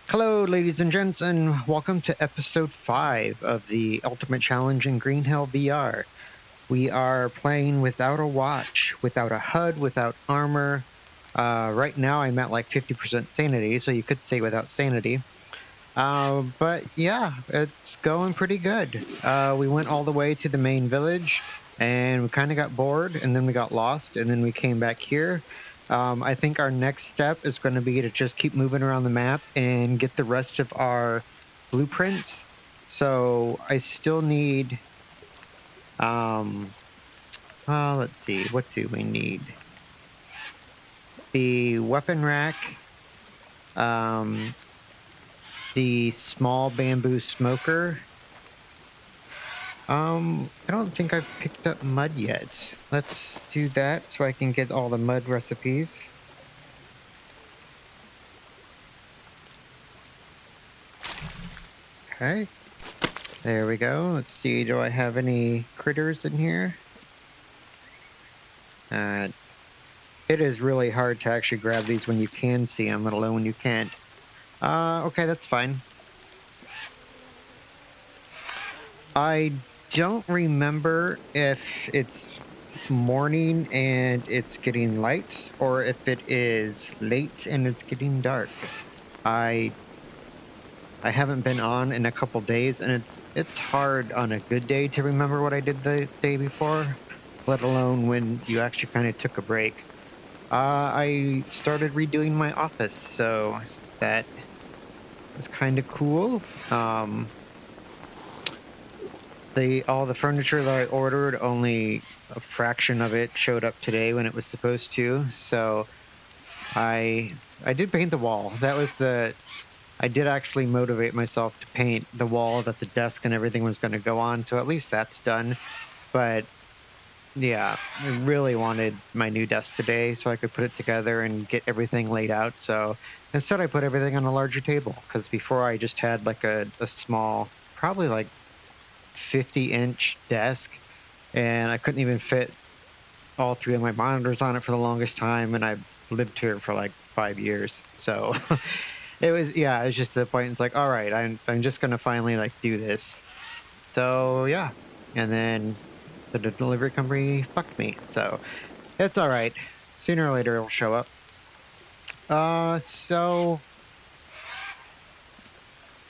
Hello, ladies and gents, and welcome to episode 5 of the Ultimate Challenge in Green Hill VR. We are playing without a watch, without a HUD, without armor. Right now, I'm at like 50% sanity, so you could say without sanity. But yeah, it's going pretty good. We went all the way to the main village, and we kind of got bored, and then we got lost, and then we came back here. I think our next step is going to be to just keep moving around the map and get the rest of our blueprints. So I still need, um, let's see, what do we need? The weapon rack, um, the small bamboo smoker. I don't think I've picked up mud yet. Let's do that so I can get all the mud recipes. Okay. There we go. Let's see, do I have any critters in here? Uh, it is really hard to actually grab these when you can see them, let alone when you can't. Okay, that's fine. I don't remember if it's morning and it's getting light, or if it is late and it's getting dark. I haven't been on in a couple days, and it's hard on a good day to remember what I did the day before, let alone when you actually kind of took a break. I started redoing my office, so that is kind of cool. All the furniture that I ordered, only a fraction of it showed up today when it was supposed to. So I did paint the wall. I did actually motivate myself to paint the wall that the desk and everything was going to go on, so at least that's done. But yeah, I really wanted my new desk today so I could put it together and get everything laid out. So instead, I put everything on a larger table, because before I just had like a small, probably like 50-inch desk, and I couldn't even fit all three of my monitors on it for the longest time, and I lived here for like 5 years. So it was just to the point. It's like, all right, I'm just gonna finally like do this. So yeah, and then the delivery company fucked me. So it's all right. Sooner or later it'll show up. So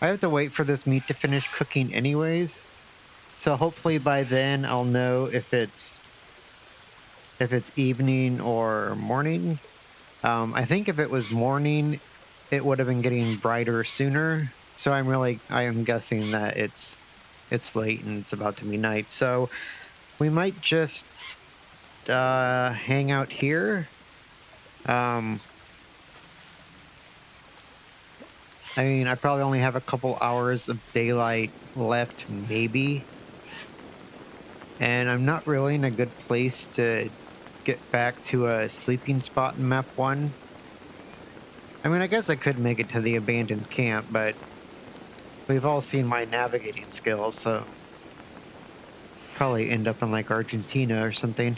I have to wait for this meat to finish cooking anyways. So hopefully by then I'll know if it's evening or morning. I think if it was morning, it would have been getting brighter sooner. So I am guessing that it's late and it's about to be night. So we might just hang out here. Um, I mean, I probably only have a couple hours of daylight left, maybe. And I'm not really in a good place to get back to a sleeping spot in map 1. I mean, I guess I could make it to the abandoned camp, but we've all seen my navigating skills, so probably end up in like Argentina or something.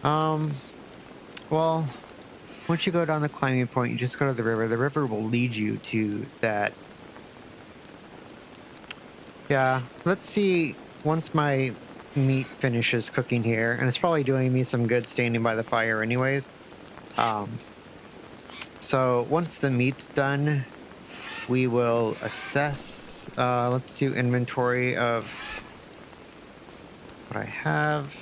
Well, once you go down the climbing point, you just go to the river. The river will lead you to that. Yeah, let's see once my meat finishes cooking here, and it's probably doing me some good standing by the fire anyways. So once the meat's done, we will assess. Let's do inventory of what I have.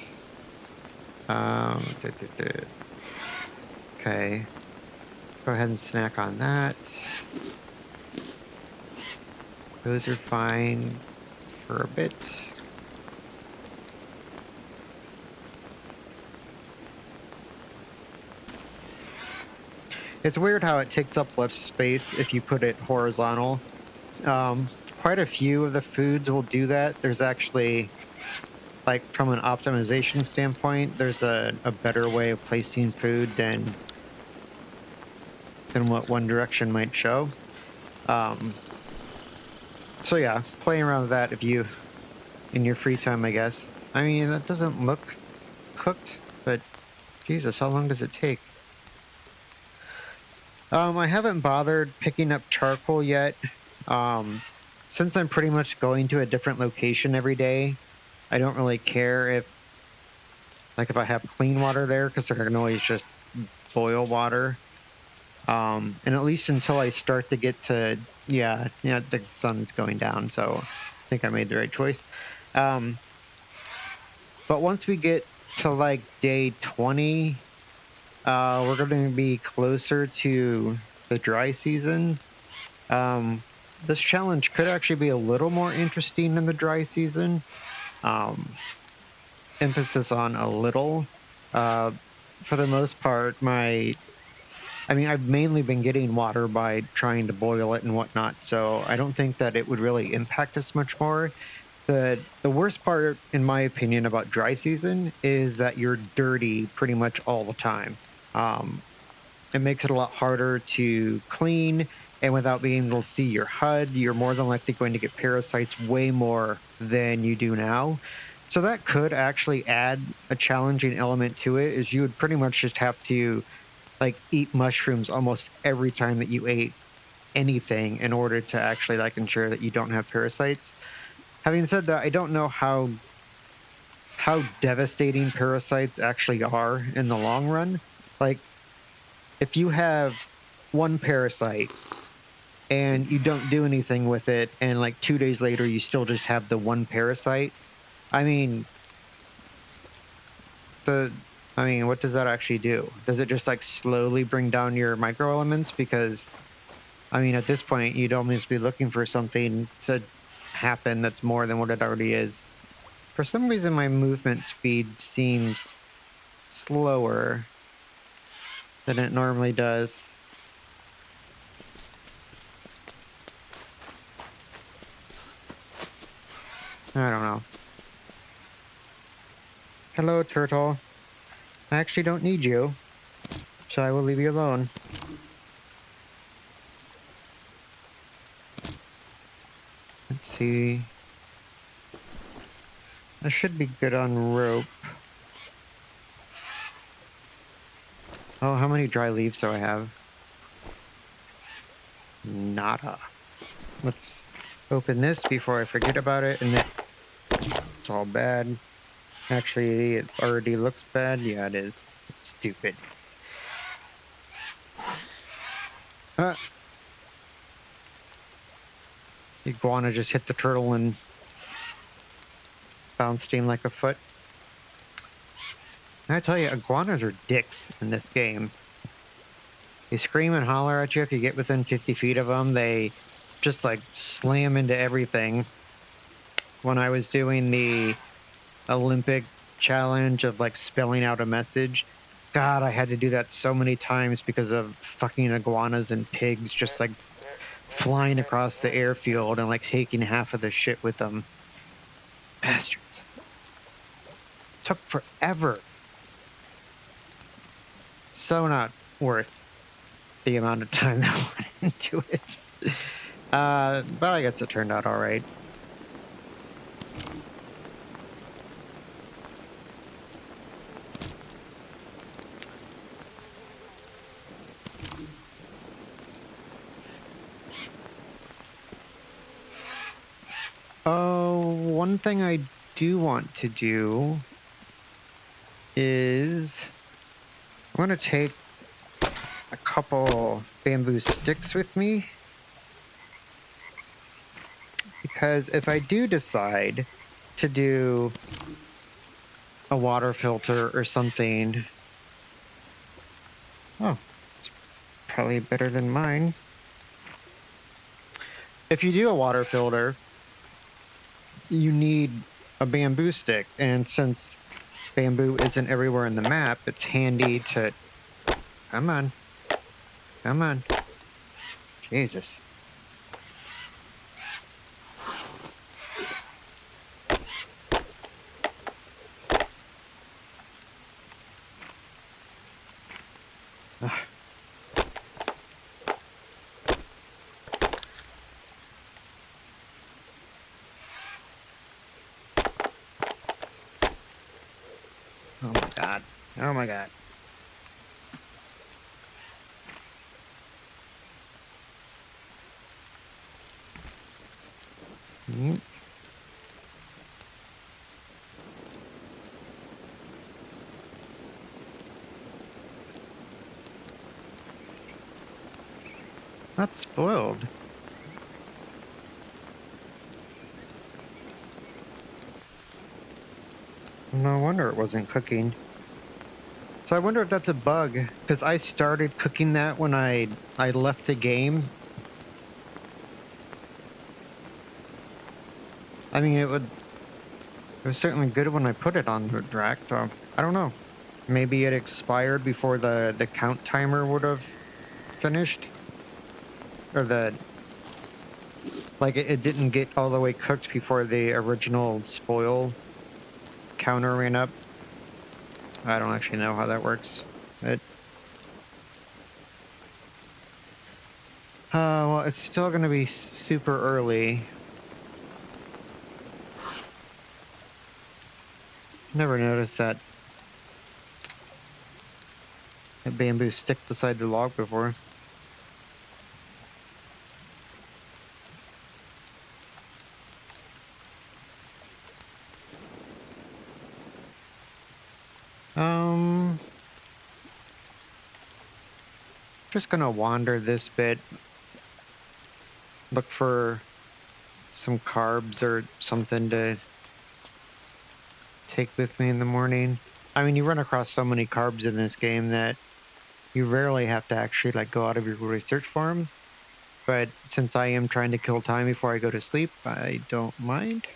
Okay, let's go ahead and snack on that. Those are fine for a bit. It's weird how it takes up less space if you put it horizontal. Quite a few of the foods will do that. There's actually, like, from an optimization standpoint, there's a better way of placing food than what One Direction might show. So yeah, playing around with that in your free time, I guess. I mean, that doesn't look cooked, but Jesus, how long does it take? I haven't bothered picking up charcoal yet. Since I'm pretty much going to a different location every day, I don't really care if I have clean water there, because I can always just boil water. And at least until I start to get to, yeah, the sun's going down, so I think I made the right choice. But once we get to like day 20, we're going to be closer to the dry season. This challenge could actually be a little more interesting in the dry season. Emphasis on a little. For the most part, I've mainly been getting water by trying to boil it and whatnot, so I don't think that it would really impact us much more. The worst part, in my opinion, about dry season is that you're dirty pretty much all the time. Um, it makes it a lot harder to clean, and without being able to see your HUD, you're more than likely going to get parasites way more than you do now. So that could actually add a challenging element to it, is you would pretty much just have to like eat mushrooms almost every time that you ate anything in order to actually like ensure that you don't have parasites. Having said that, I don't know how devastating parasites actually are in the long run. Like, if you have one parasite and you don't do anything with it, and like 2 days later you still just have the one parasite, I mean, the what does that actually do? Does it just like slowly bring down your microelements? Because at this point, you'd almost be looking for something to happen that's more than what it already is. For some reason, my movement speed seems slower than it normally does. I don't know. Hello, turtle. I actually don't need you, so I will leave you alone. Let's see. I should be good on rope. Oh, how many dry leaves do I have? Nada. Let's open this before I forget about it, and then it's all bad. Actually, it already looks bad. Yeah, it is. It's stupid. Iguana just hit the turtle and bounced him like a foot. I tell you, iguanas are dicks in this game. They scream and holler at you if you get within 50 feet of them. They just like slam into everything. When I was doing the Olympic challenge of like spelling out a message, God, I had to do that so many times because of fucking iguanas and pigs just like flying across the airfield and like taking half of the shit with them. Bastards. Took forever. So not worth the amount of time that went into it. But I guess it turned out all right. Oh, one thing I do want to do is I'm going to take a couple bamboo sticks with me, because if I do decide to do a water filter or something, oh, it's probably better than mine. If you do a water filter, you need a bamboo stick, and since bamboo isn't everywhere in the map, it's handy to... Come on. Come on. Jesus. Ugh. Oh my god. Oh my god. Mm. That's spoiled. No wonder it wasn't cooking. So I wonder if that's a bug, because I started cooking that when I left the game. I mean, it was certainly good when I put it on the rack, so I don't know. Maybe it expired before the count timer would have finished, or it didn't get all the way cooked before the original spoil counter ran up. I don't actually know how that works. Well, it's still going to be super early. Never noticed that bamboo stick beside the log before. Just gonna wander this bit, look for some carbs or something to take with me in the morning. I mean, you run across so many carbs in this game that you rarely have to actually like go out of your way to search for them. But since I am trying to kill time before I go to sleep, I don't mind.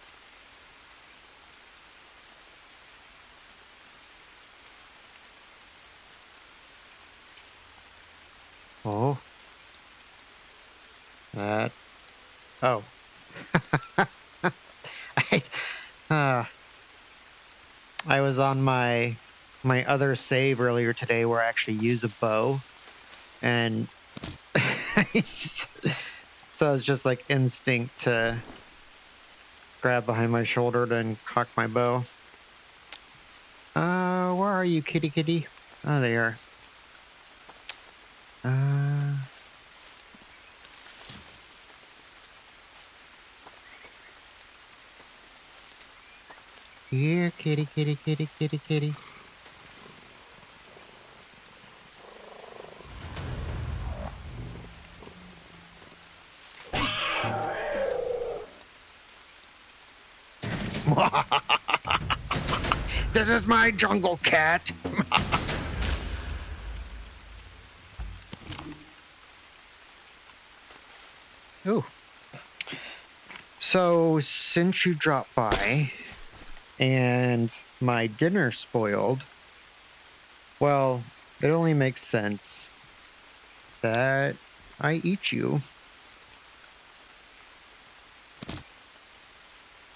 Oh. That. Oh. I, uh, I was on my other save earlier today where I actually use a bow, and so it's just like instinct to grab behind my shoulder and cock my bow. Where are you, kitty kitty? Oh, they are. Here, kitty kitty kitty kitty kitty. This is my jungle cat. Ooh. So, since you dropped by and my dinner spoiled, well, it only makes sense that I eat you.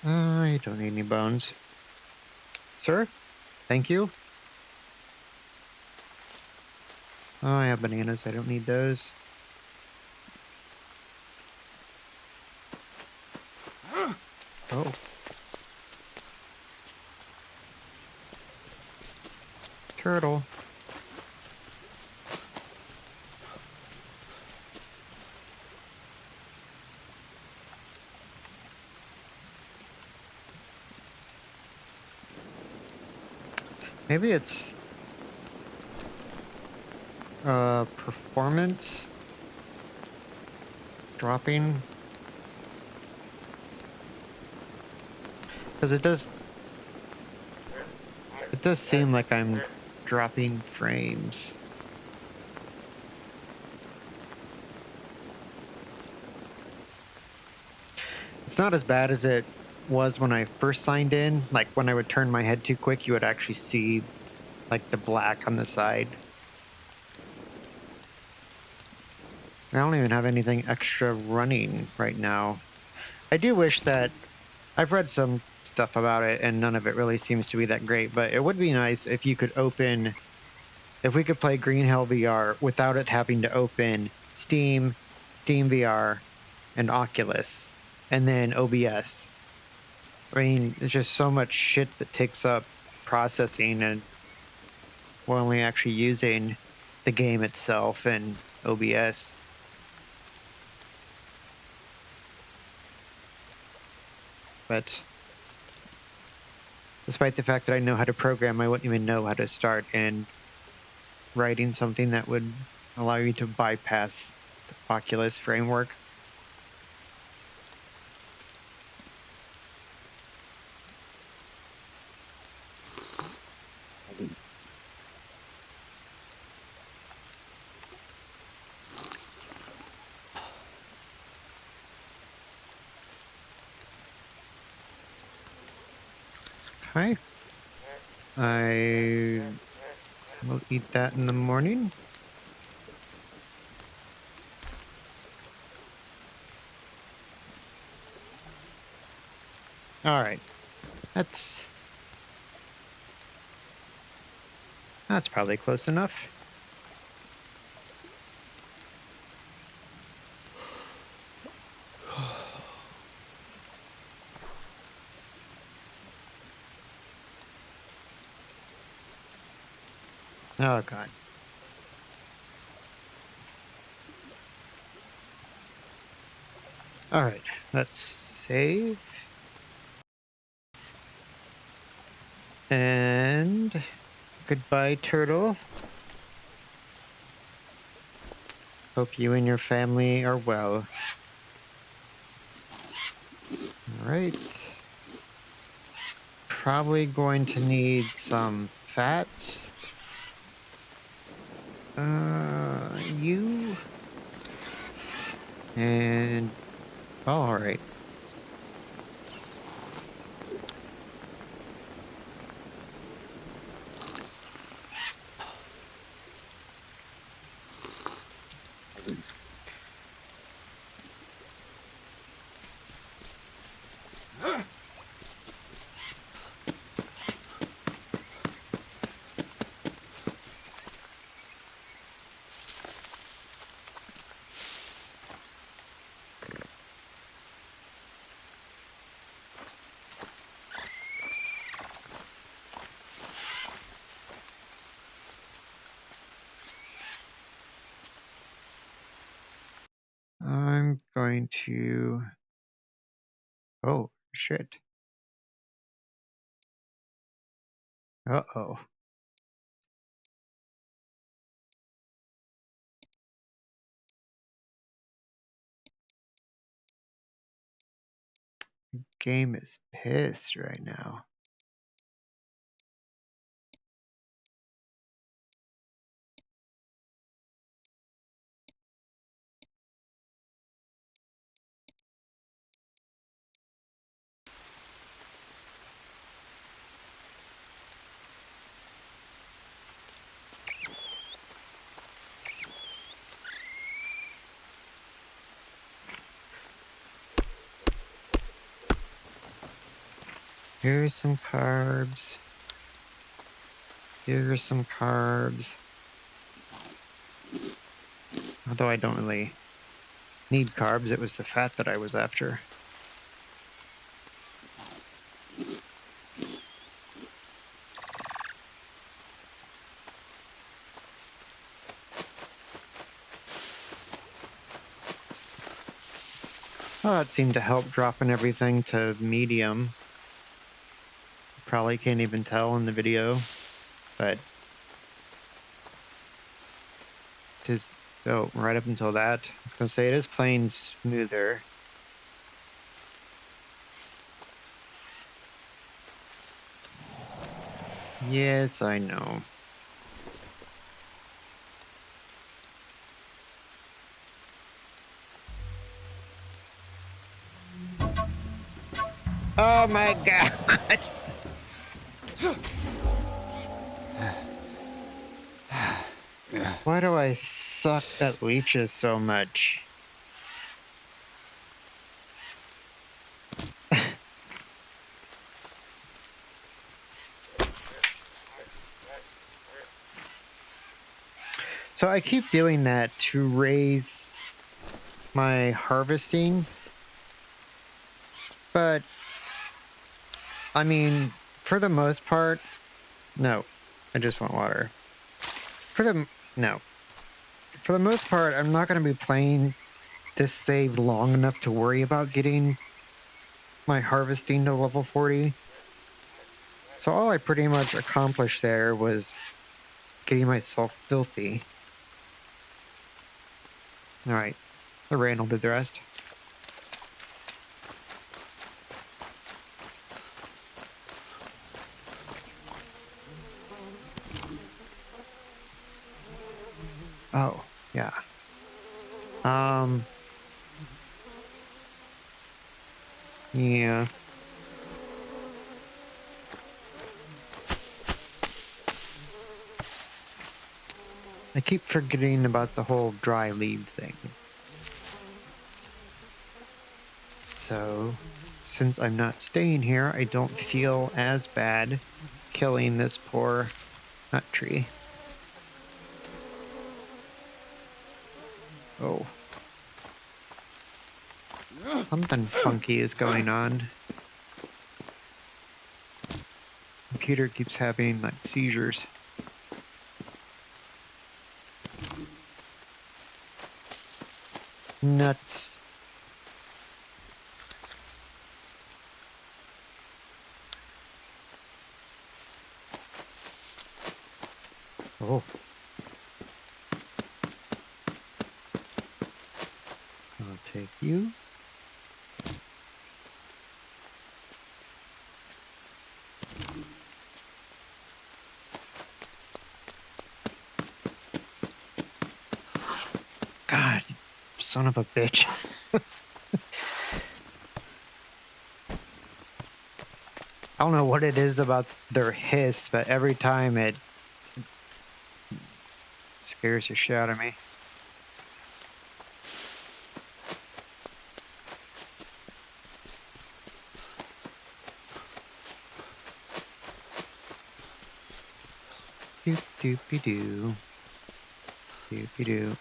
I don't need any bones. Sir? Thank you. Oh, I have bananas. I don't need those. Oh. Turtle. Maybe it's performance dropping, because it does seem like I'm dropping frames. It's not as bad as it was when I first signed in. Like when I would turn my head too quick, you would actually see like the black on the side. I don't even have anything extra running right now. I do wish that I've read some stuff about it and none of it really seems to be that great, but it would be nice if you could if we could play Green Hell VR without it having to open Steam, Steam VR, and Oculus, and then OBS. I mean, it's just so much shit that takes up processing, and we're only actually using the game itself and OBS. but despite the fact that I know how to program, I wouldn't even know how to start and writing something that would allow you to bypass the Oculus framework. Okay. I will eat that in the morning. All right. That's probably close enough. Oh god. All right. Let's save. And goodbye, turtle. Hope you and your family are well. All right. Probably going to need some fat. You. And, oh, all right. I'm going to, oh, shit. Uh-oh. Game is pissed right now. Here's some carbs. Here's some carbs. Although I don't really need carbs, it was the fat that I was after. Oh, it seemed to help dropping everything to medium. Probably can't even tell in the video, but it is, oh, right up until that. I was gonna say it is playing smoother. Yes, I know. Oh my god! Why do I suck at leeches so much? So I keep doing that to raise my harvesting, but I mean, for the most part, no, I just want water. For the most part, I'm not going to be playing this save long enough to worry about getting my harvesting to level 40. So all I pretty much accomplished there was getting myself filthy. Alright, the rain will do the rest. Oh, yeah. Yeah. I keep forgetting about the whole dry leave thing. So, since I'm not staying here, I don't feel as bad killing this poor nut tree. Oh. Something funky is going on. Computer keeps having, like, seizures. Nuts. Oh. I'll take you. God, son of a bitch. I don't know what it is about their hiss, but every time it scares the shit out of me. Doop doopy doo. Doopy doo.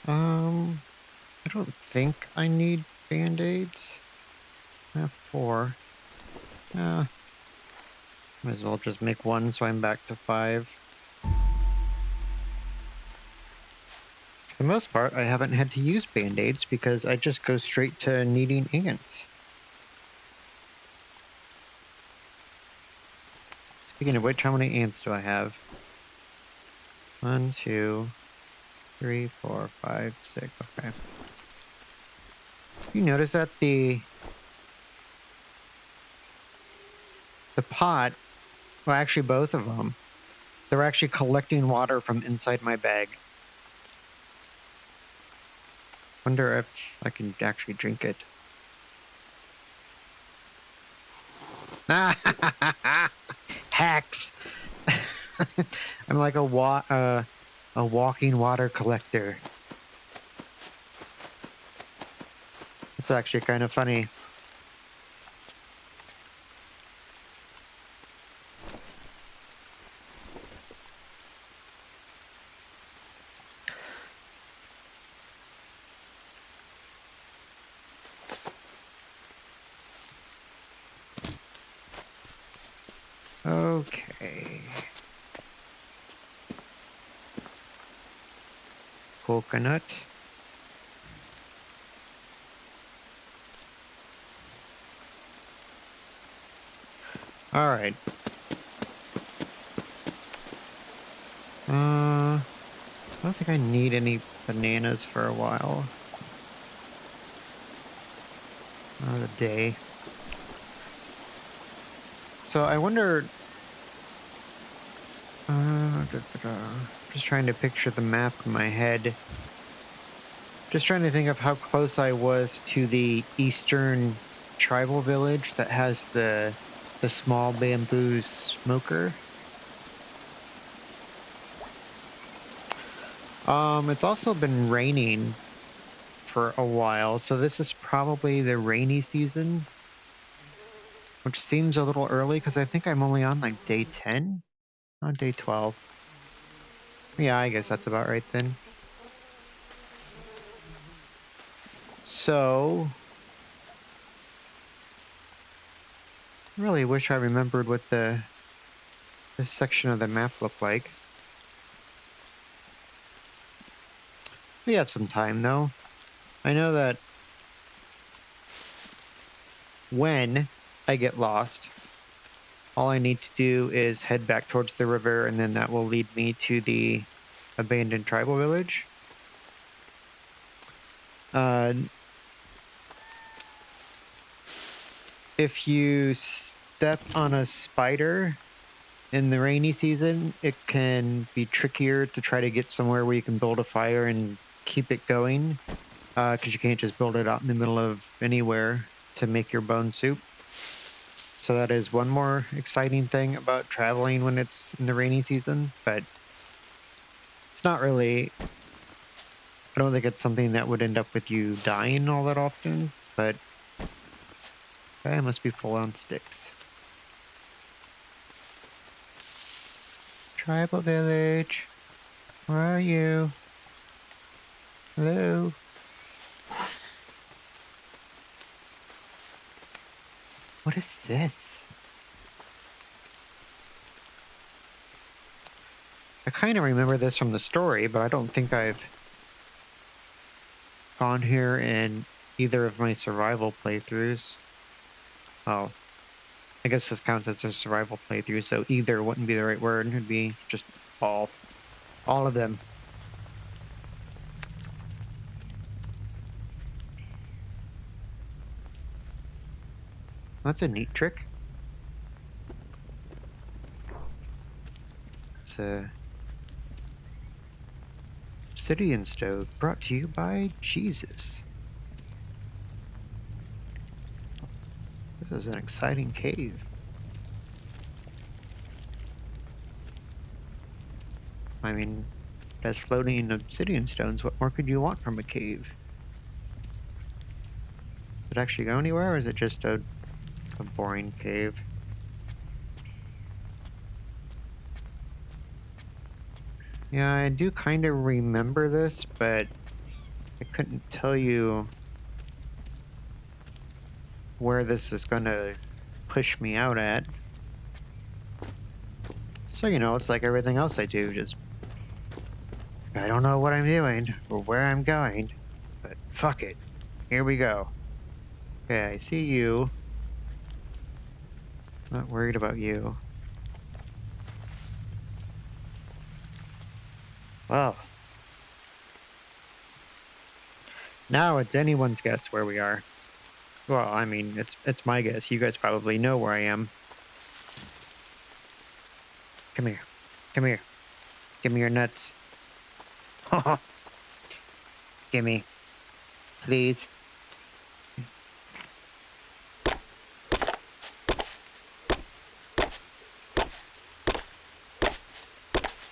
I don't think I need band-aids. I have 4. Might as well just make 1 so I'm back to 5. For the most part, I haven't had to use band-aids because I just go straight to needing ants. Speaking of which, how many ants do I have? 1, 2, 3, 4, 5, 6. Okay. You notice that the pot, well, actually both of them, they're actually collecting water from inside my bag. Wonder if I can actually drink it. Hacks! I'm like a walking water collector. It's actually kind of funny. Okay. Coconut. All right. I don't think I need any bananas for a while. Another day. So I wonder. Just trying to picture the map in my head. Just trying to think of how close I was to the eastern tribal village that has the small bamboo smoker. It's also been raining for a while, so this is probably the rainy season, which seems a little early because I think I'm only on like day 10, on day 12. Yeah, I guess that's about right then. So, I really wish I remembered what the this section of the map look like? We have some time, though. I know that when I get lost, all I need to do is head back towards the river, and then that will lead me to the abandoned tribal village. If you step on a spider in the rainy season, it can be trickier to try to get somewhere where you can build a fire and keep it going, because you can't just build it out in the middle of anywhere to make your bone soup. So that is one more exciting thing about traveling when it's in the rainy season, but it's not really, I don't think it's something that would end up with you dying all that often, but I must be full on sticks. Tribal village, where are you? Hello? What is this? I kind of remember this from the story, but I don't think I've gone here in either of my survival playthroughs. Oh, I guess this counts as a survival playthrough, so either wouldn't be the right word. It'd be just all of them. That's a neat trick. It's a obsidian stove brought to you by Jesus. This is an exciting cave. I mean, as floating obsidian stones, what more could you want from a cave? Does it actually go anywhere, or is it just a boring cave? Yeah, I do kind of remember this, but I couldn't tell you where this is going to push me out at. So, it's like everything else I do, just I don't know what I'm doing or where I'm going, but fuck it. Here we go. Okay, I see you. Not worried about you. Well, now it's anyone's guess where we are. Well, I mean, it's my guess. You guys probably know where I am. Come here. Come here. Give me your nuts. Give me. Please.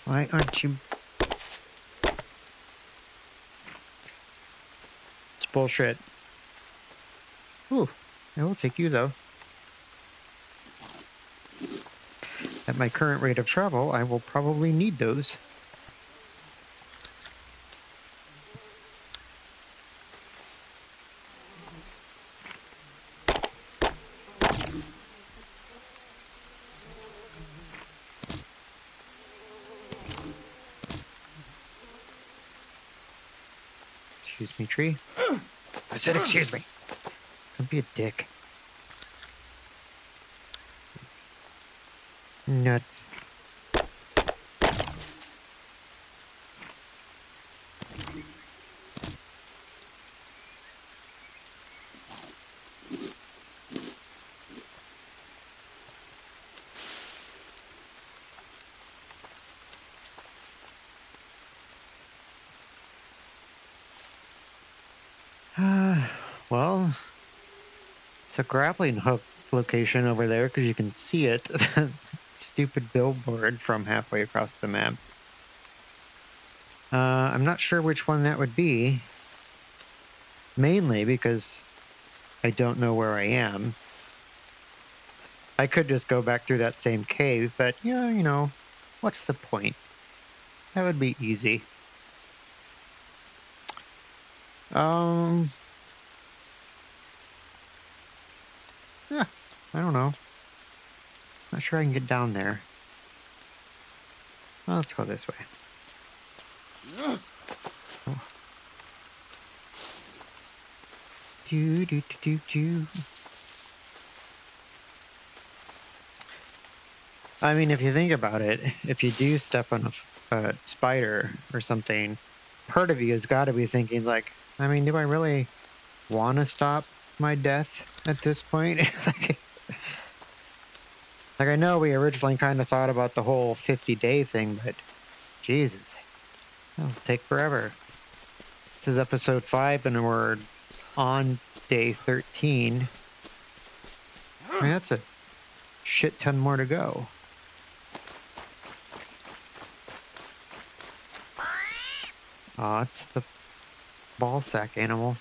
Why aren't you? It's bullshit. Ooh, I will take you though. At my current rate of travel, I will probably need those. Excuse me, tree. I said excuse me. Don't be a dick. Nuts. Well, it's a grappling hook location over there because you can see it. Stupid billboard from halfway across the map. I'm not sure which one that would be. Mainly because I don't know where I am. I could just go back through that same cave, but yeah, what's the point? That would be easy. Yeah, I don't know. Not sure I can get down there. Well, let's go this way. Oh. Do, do, do, do, do. I mean, if you think about it, if you do step on a spider or something, part of you has got to be thinking, like, I mean, do I really want to stop my death at this point? Like, I know we originally kind of thought about the whole 50-day thing, but Jesus, that'll take forever. This is episode 5, and we're on day 13. I mean, that's a shit ton more to go. Oh, it's the ball sack animal.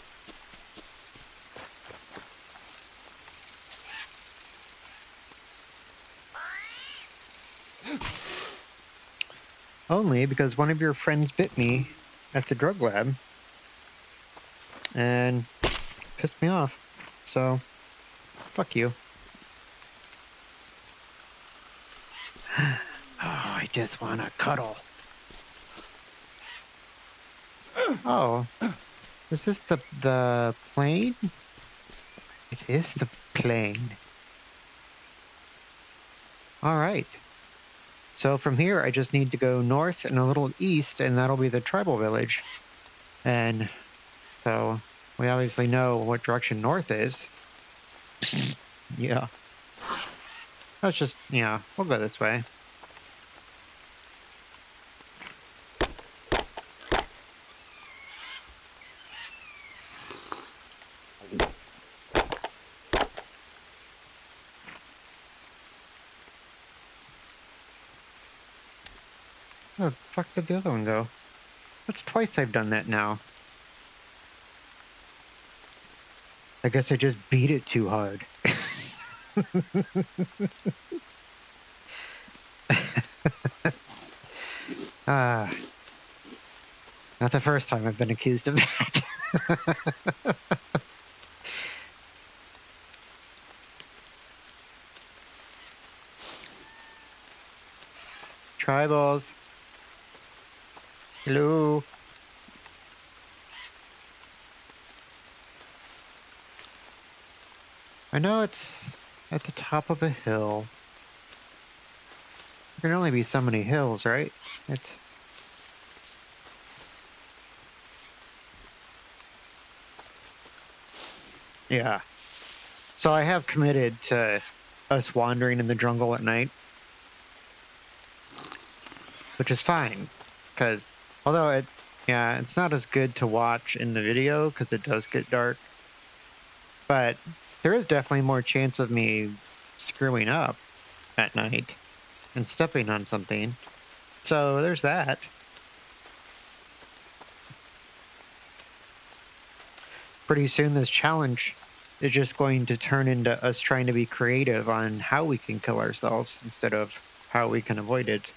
Only because one of your friends bit me at the drug lab and pissed me off. So, fuck you. Oh, I just want to cuddle. Oh, is this the plane? It is the plane. All right. So from here, I just need to go north and a little east, and that'll be the tribal village. And so we obviously know what direction north is. Yeah. Let's just, yeah, we'll go this way. Oh, fuck did the other one go? That's twice I've done that now. I guess I just beat it too hard. Ah, not the first time I've been accused of that. Tribals. Hello. I know it's at the top of a hill. There can only be so many hills, right? It's... Yeah. So I have committed to us wandering in the jungle at night, which is fine, because although it's not as good to watch in the video because it does get dark, but there is definitely more chance of me screwing up at night and stepping on something. So there's that. Pretty soon this challenge is just going to turn into us trying to be creative on how we can kill ourselves instead of how we can avoid it.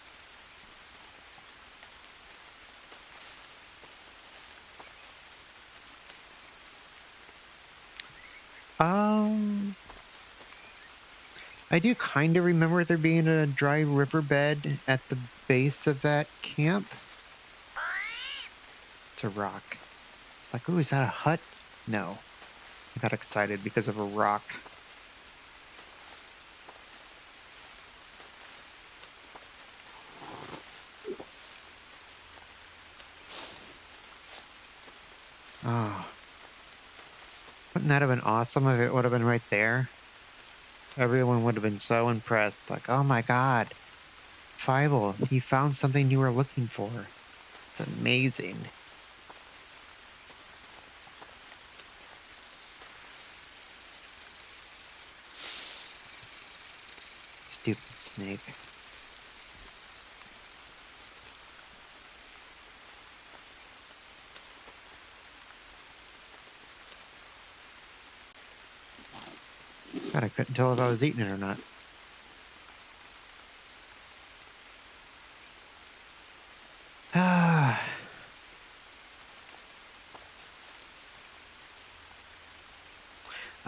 I do kind of remember there being a dry riverbed at the base of that camp. It's a rock. It's like, ooh, is that a hut? No. I got excited because of a rock. Oh. Wouldn't that have been awesome if it would have been right there? Everyone would have been so impressed. Like, oh my god, Fievel, you found something you were looking for. It's amazing. Stupid snake. God, I couldn't tell if I was eating it or not.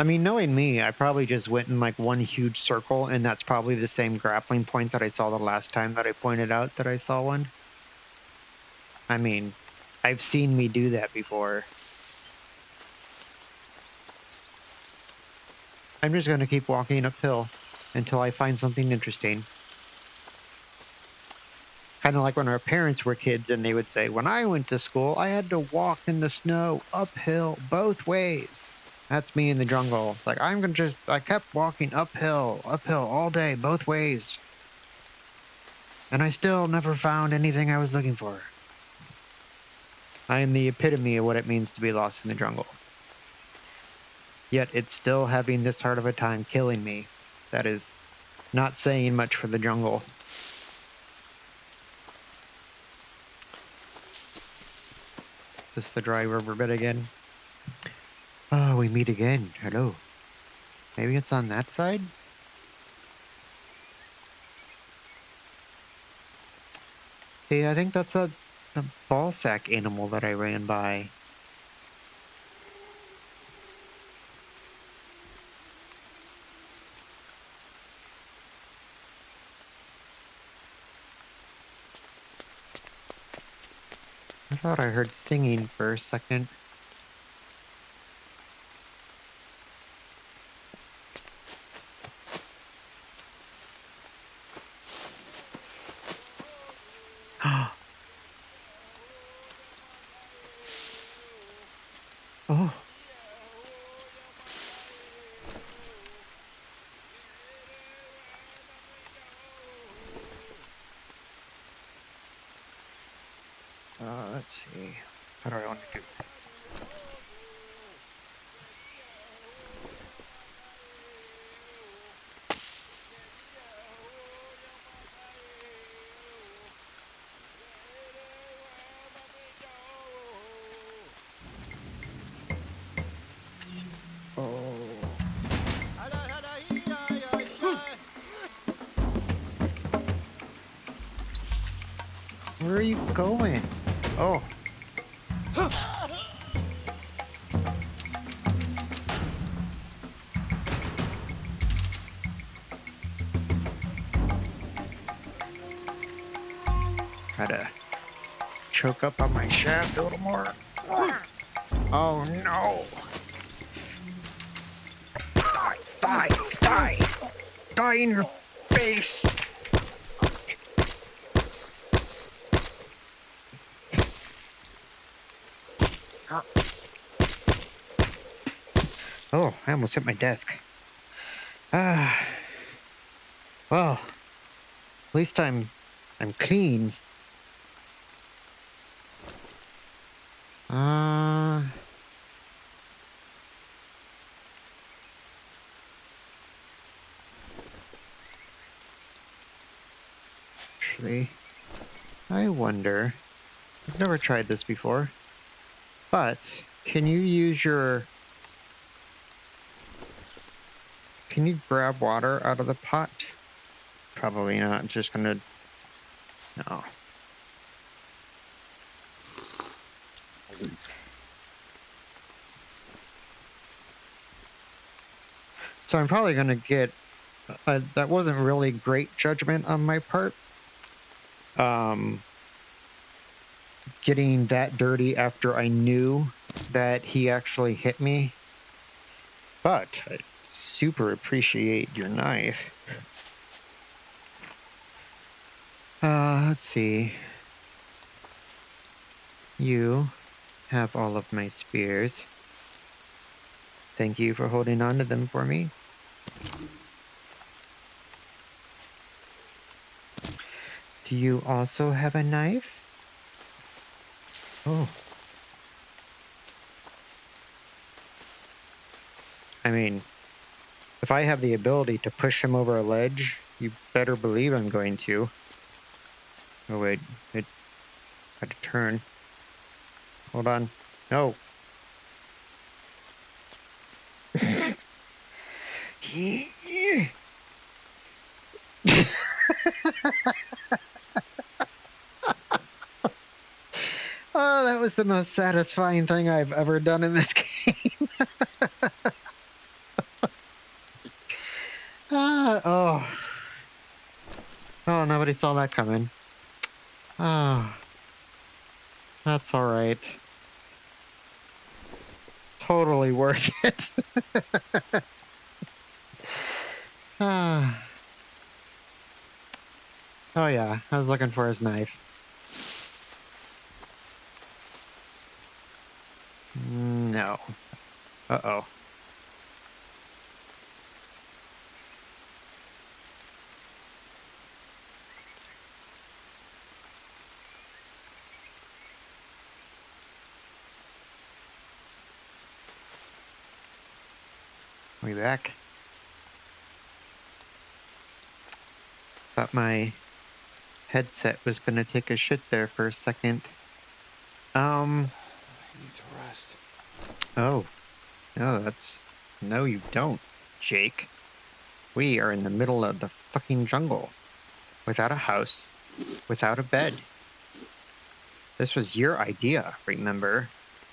I mean, knowing me, I probably just went in like one huge circle, and that's probably the same grappling point that I saw the last time that I pointed out that I saw one. I mean, I've seen me do that before. I'm just going to keep walking uphill until I find something interesting. Kind of like when our parents were kids and they would say, when I went to school, I had to walk in the snow uphill both ways. That's me in the jungle. It's like, I kept walking uphill all day, both ways. And I still never found anything I was looking for. I am the epitome of what it means to be lost in the jungle. Yet it's still having this hard of a time killing me. That is not saying much for the jungle. Is this the dry riverbed again? Oh, we meet again. Hello. Maybe it's on that side? Hey, I think that's a ball sack animal that I ran by. I thought I heard singing for a second. Oh. Let's see. How do I want to do? Where are you going? Oh. Gotta choke up on my shaft a little more. Oh no. Die in your face. Oh, I almost hit my desk. Well, at least I'm clean. Actually, I wonder, I've never tried this before, but can you grab water out of the pot? Probably not. I'm just gonna, no. So I'm probably gonna get, that wasn't really great judgment on my part. Getting that dirty after I knew that he actually hit me. But I super appreciate your knife. Let's see. You have all of my spears. Thank you for holding on to them for me. Do you also have a knife? Oh. I mean, if I have the ability to push him over a ledge, you better believe I'm going to. Oh wait, it had to turn. Hold on. No. Oh, that was the most satisfying thing I've ever done in this game. Oh. Oh, nobody saw that coming. Oh. That's alright. Totally worth it. Ah. Oh yeah, I was looking for his knife. No. Uh-oh. We back? Thought my headset was gonna take a shit there for a second. I need to rest. Oh. No, that's... No, you don't, Jake. We are in the middle of the fucking jungle. Without a house. Without a bed. This was your idea, remember?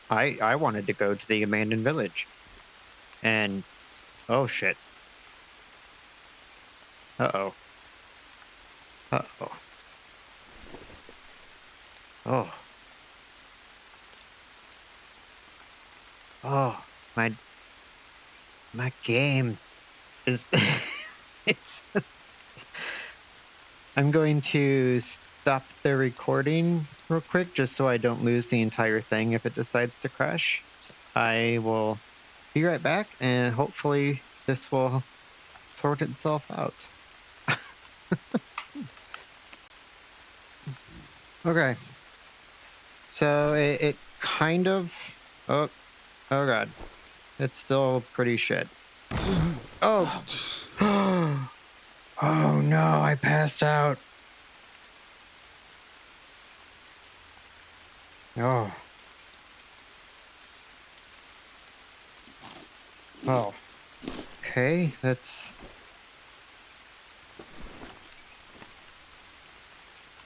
I wanted to go to the abandoned village. And... Oh, shit. Uh-oh. Uh-oh. Oh. Oh. My game is... it's... I'm going to stop the recording real quick just so I don't lose the entire thing if it decides to crash. So I will be right back and hopefully this will sort itself out. Okay. So it kind of... Oh god. It's still pretty shit. Oh! Oh no, I passed out. Oh. Oh. Okay, that's...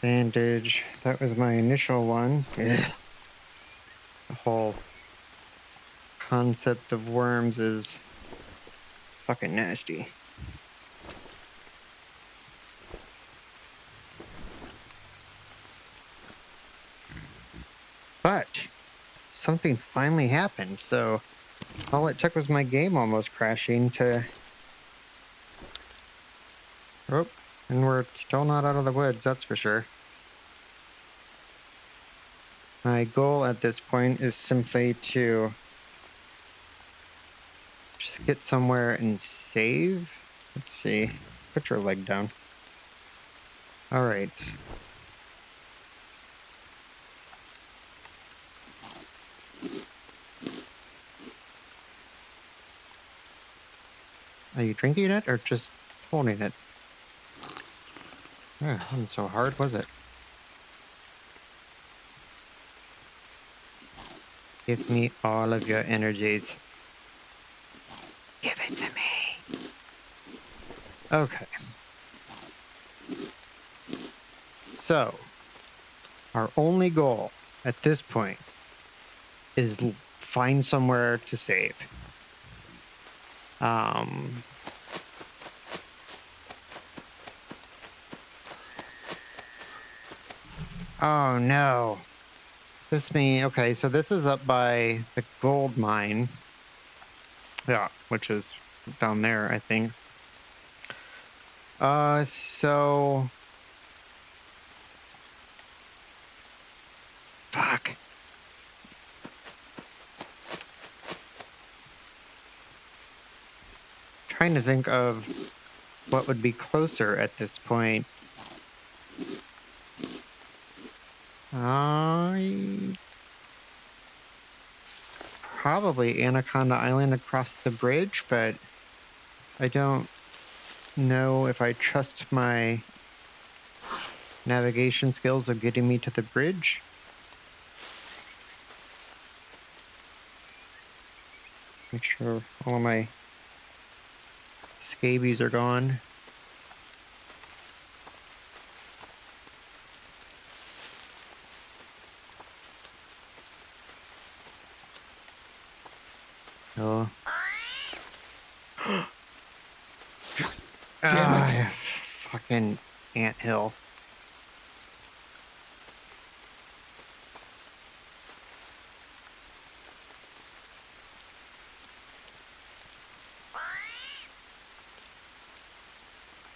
Bandage. That was my initial one. Ugh. The whole concept of worms is fucking nasty. But something finally happened, so all it took was my game almost crashing to... Oh, and we're still not out of the woods, that's for sure. My goal at this point is simply to just get somewhere and save. Let's see. Put your leg down. All right. Are you drinking it or just holding it? Yeah, wasn't so hard, was it? Give me all of your energies. Give it to me. Okay. So, our only goal at this point is find somewhere to save. Oh no. Okay, so this is up by the gold mine. Yeah, which is down there, I think. So... Fuck. Trying to think of what would be closer at this point. Probably Anaconda Island across the bridge, but I don't know if I trust my navigation skills of getting me to the bridge. Make sure all of my scabies are gone. Oh. Damn it. Fucking anthill.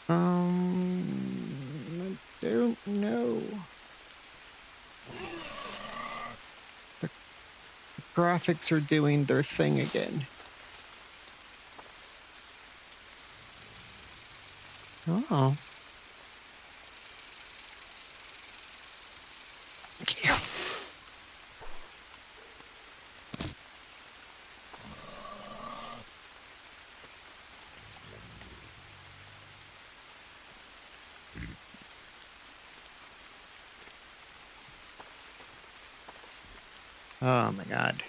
I don't know. The graphics are doing their thing again. Oh. Yeah. Oh my god.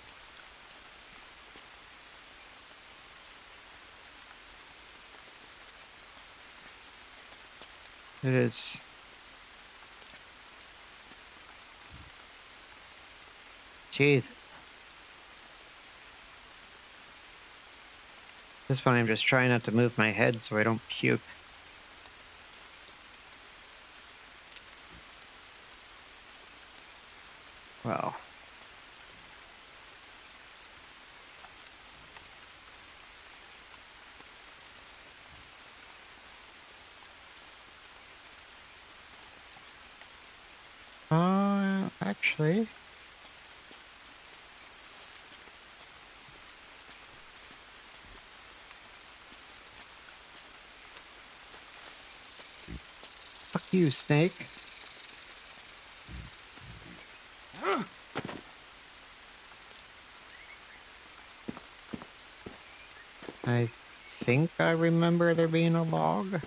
It is. Jesus. This one I'm just trying not to move my head so I don't puke. Well. Actually. Fuck you, snake. I think I remember there being a log.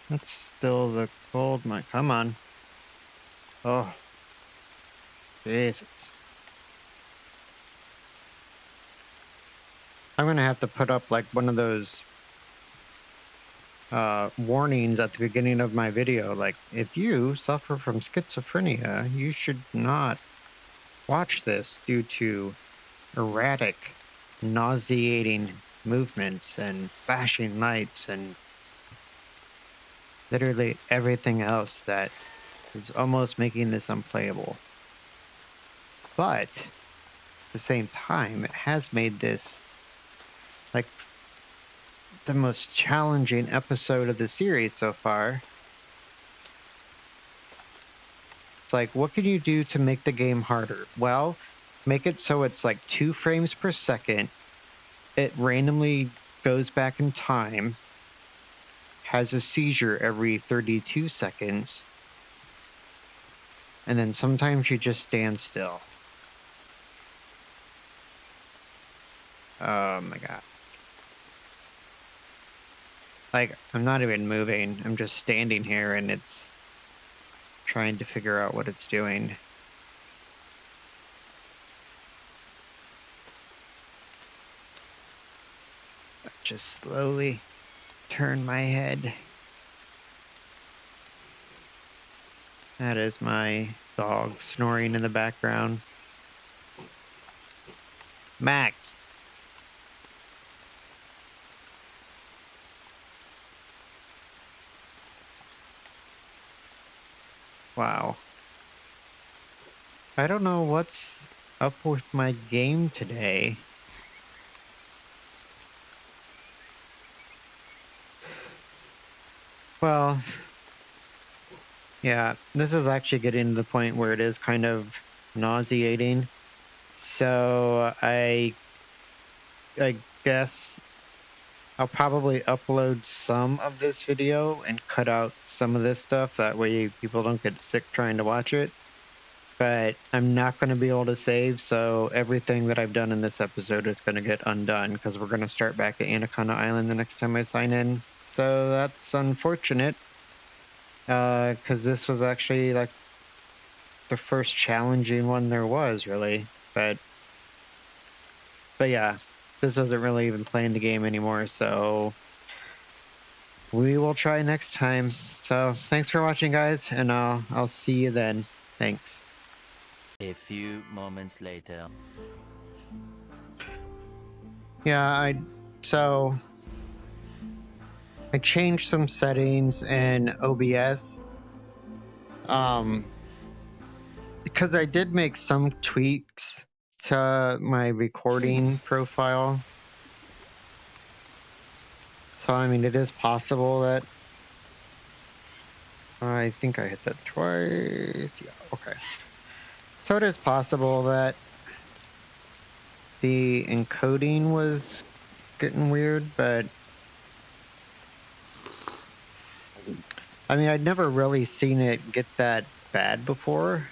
That's still the gold mine. Come on. Oh, Jesus. I'm gonna have to put up like one of those warnings at the beginning of my video. Like, if you suffer from schizophrenia, you should not watch this due to erratic, nauseating movements and flashing lights and literally everything else that is almost making this unplayable. But at the same time, it has made this like the most challenging episode of the series so far. It's like, what can you do to make the game harder? Well, make it so it's like 2 frames per second. It randomly goes back in time, has a seizure every 32 seconds, and then sometimes you just stand still. Oh my god. Like, I'm not even moving. I'm just standing here and it's trying to figure out what it's doing. Just slowly turn my head. That is my dog snoring in the background. Max! Wow. I don't know what's up with my game today. Well, yeah, this is actually getting to the point where it is kind of nauseating. So I guess I'll probably upload some of this video and cut out some of this stuff. That way people don't get sick trying to watch it. But I'm not going to be able to save, so everything that I've done in this episode is going to get undone because we're going to start back at Anaconda Island the next time I sign in. So that's unfortunate because this was actually like the first challenging one there was, really. But yeah, this doesn't really even play in the game anymore, so we will try next time. So thanks for watching, guys, and I'll see you then. Thanks. A few moments later. Yeah, so I changed some settings in OBS. Because I did make some tweaks to my recording profile. So I mean, it is possible that I think I hit that twice. Yeah, okay. So it is possible that the encoding was getting weird, but I mean, I'd never really seen it get that bad before.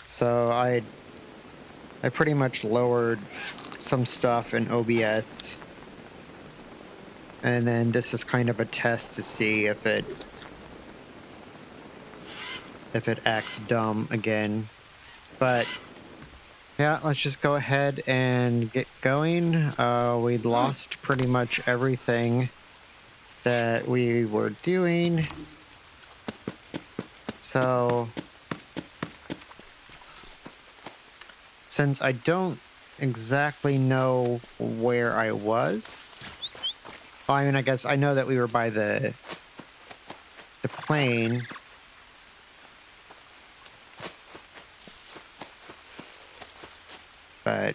So I pretty much lowered some stuff in OBS, and then this is kind of a test to see if it acts dumb again. But yeah, let's just go ahead and get going. We lost pretty much everything that we were doing. So since I don't exactly know where I was, well, I mean, I guess I know that we were by the plane. But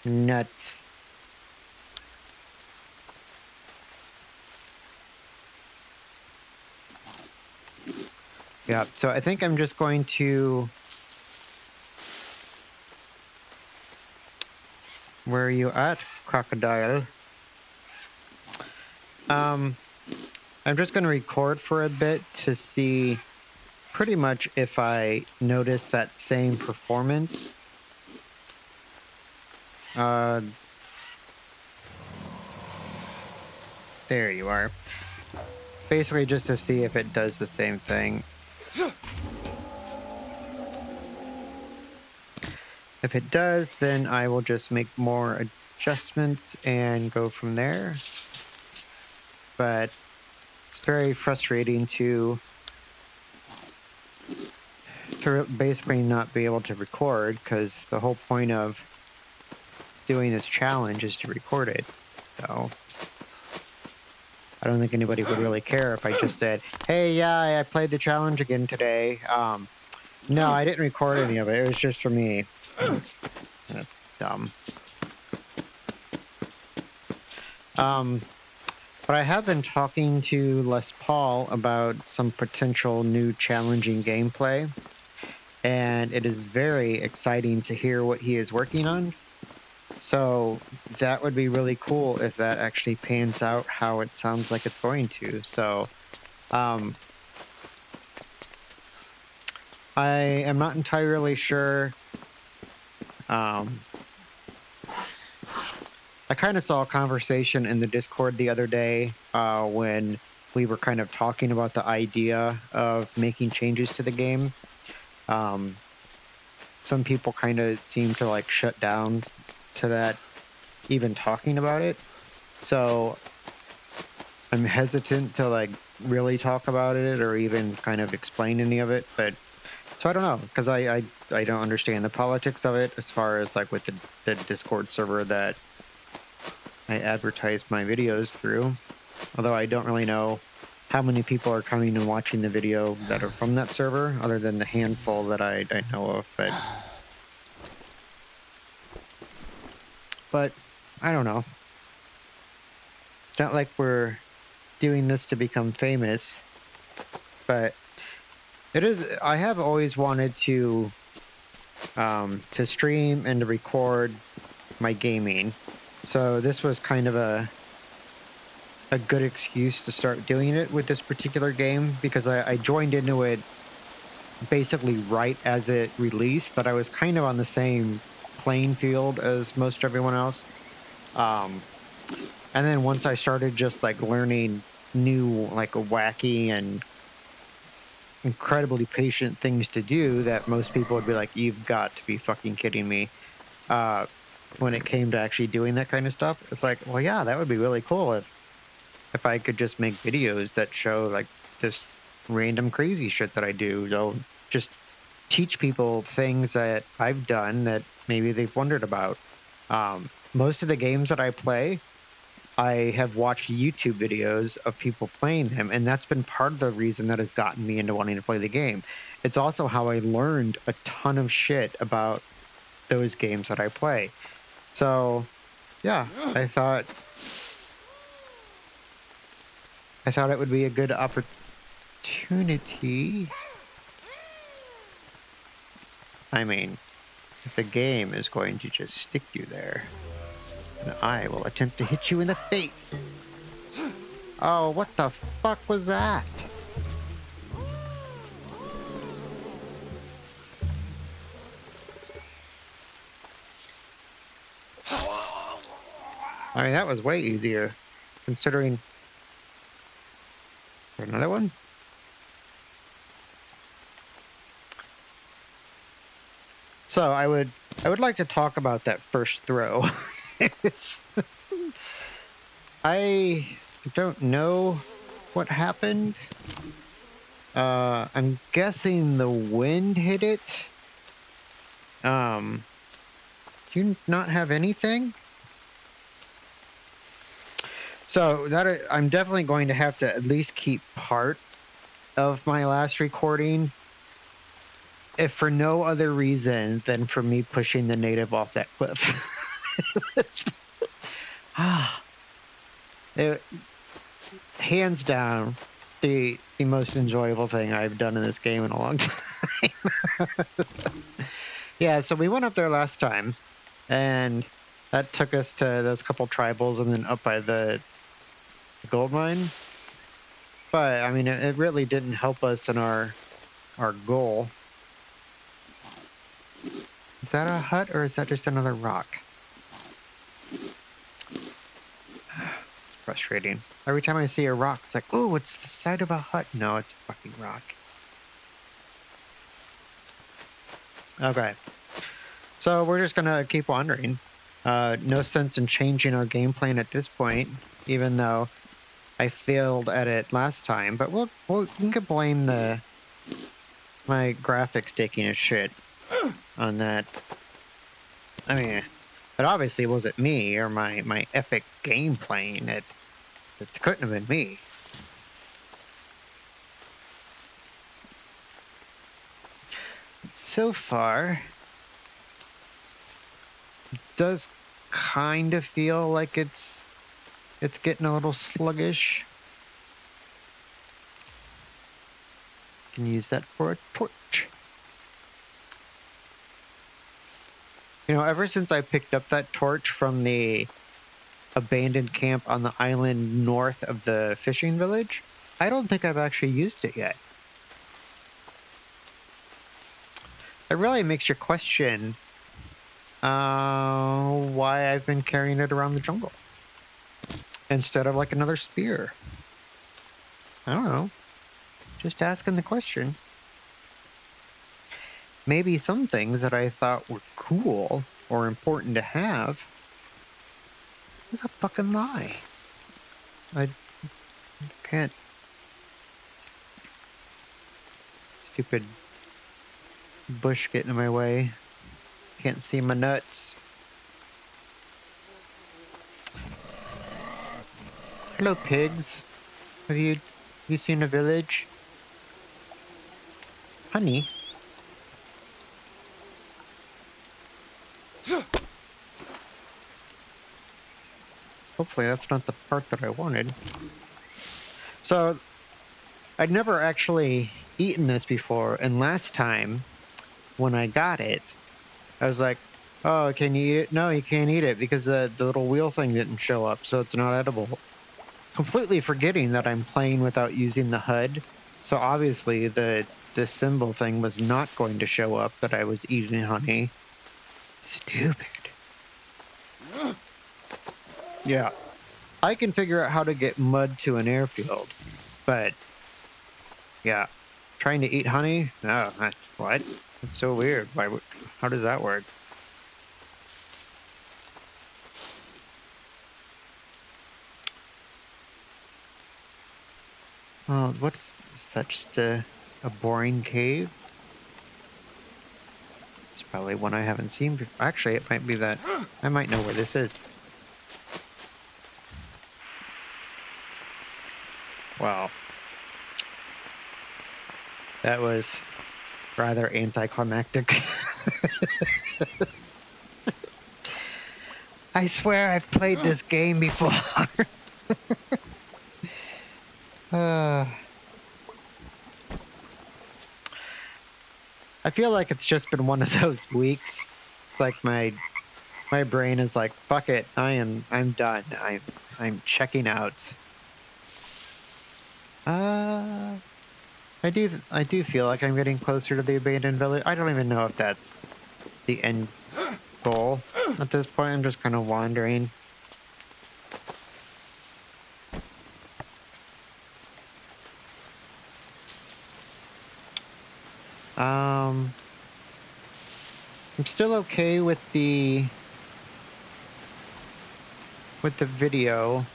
nuts. Yeah, so I think I'm just going to... Where are you at, crocodile? I'm just going to record for a bit to see pretty much if I notice that same performance. There you are. Basically just to see if it does the same thing. If it does, then I will just make more adjustments and go from there. But it's very frustrating to basically not be able to record, because the whole point of doing this challenge is to record it. So I don't think anybody would really care if I just said, hey, yeah, I played the challenge again today. No, I didn't record any of it. It was just for me. That's dumb. But I have been talking to Les Paul about some potential new challenging gameplay, and it is very exciting to hear what he is working on. So that would be really cool if that actually pans out how it sounds like it's going to. So I am not entirely sure. I kind of saw a conversation in the Discord the other day when we were kind of talking about the idea of making changes to the game. Some people kind of seem to like shut down to that, even talking about it. So I'm hesitant to like really talk about it or even kind of explain any of it. But so I don't know, because I don't understand the politics of it as far as like with the Discord server that I advertise my videos through. Although I don't really know how many people are coming and watching the video that are from that server, other than the handful that I know of. But I don't know. It's not like we're doing this to become famous, but it is. I have always wanted to stream and to record my gaming, so this was kind of a good excuse to start doing it with this particular game, because I joined into it basically right as it released, that I was kind of on the same playing field as most everyone else. And then once I started just like learning new, like wacky and incredibly patient things to do that most people would be like, you've got to be fucking kidding me. when it came to actually doing that kind of stuff. It's like, well, yeah, that would be really cool if I could just make videos that show like this random crazy shit that I do. Just teach people things that I've done that maybe they've wondered about. Most of the games that I play, I have watched YouTube videos of people playing them, and that's been part of the reason that has gotten me into wanting to play the game. It's also how I learned a ton of shit about those games that I play. So, yeah, I thought it would be a good opportunity. I mean, if the game is going to just stick you there, then I will attempt to hit you in the face. Oh, what the fuck was that? I mean, that was way easier, considering... Another one? So I would like to talk about that first throw. I don't know what happened. I'm guessing the wind hit it. Do you not have anything? So that I'm definitely going to have to at least keep part of my last recording, if for no other reason than for me pushing the native off that cliff. Hands down, the most enjoyable thing I've done in this game in a long time. Yeah, so we went up there last time, and that took us to those couple tribals and then up by the gold mine. But I mean, it really didn't help us in our goal. Is that a hut or is that just another rock? It's frustrating. Every time I see a rock, it's like, oh, it's the side of a hut. No, it's a fucking rock. Okay. So we're just gonna keep wandering. No sense in changing our game plan at this point, even though I failed at it last time. But we can blame my graphics taking a shit on that. I mean, it obviously wasn't me or my epic game playing. It couldn't have been me. So far, it does kind of feel like it's getting a little sluggish. Can use that for a torch. You know, ever since I picked up that torch from the abandoned camp on the island north of the fishing village, I don't think I've actually used it yet. It really makes you question why I've been carrying it around the jungle instead of like another spear. I don't know. Just asking the question. Maybe some things that I thought were cool or important to have was a fucking lie. I can't. Stupid bush getting in my way. Can't see my nuts. Hello, pigs. Have you seen a village? Honey? Hopefully that's not the part that I wanted. So, I'd never actually eaten this before, and last time, when I got it, I was like, oh, can you eat it? No, you can't eat it because the little wheel thing didn't show up, so it's not edible. Completely forgetting that I'm playing without using the HUD, so obviously the symbol thing was not going to show up that I was eating honey. Stupid. Yeah. I can figure out how to get mud to an airfield, but yeah, trying to eat honey? No, what? That's so weird. How does that work? Well, what's such a boring cave? It's probably one I haven't seen before. Actually, it might be that. I might know where this is. Wow. That was rather anticlimactic. I swear I've played this game before. uh, I feel like it's just been one of those weeks. It's like my brain is like, fuck it, I'm done. I'm checking out. I do feel like I'm getting closer to the abandoned village. I don't even know if that's the end goal at this point. I'm just kind of wandering. I'm still okay with the video.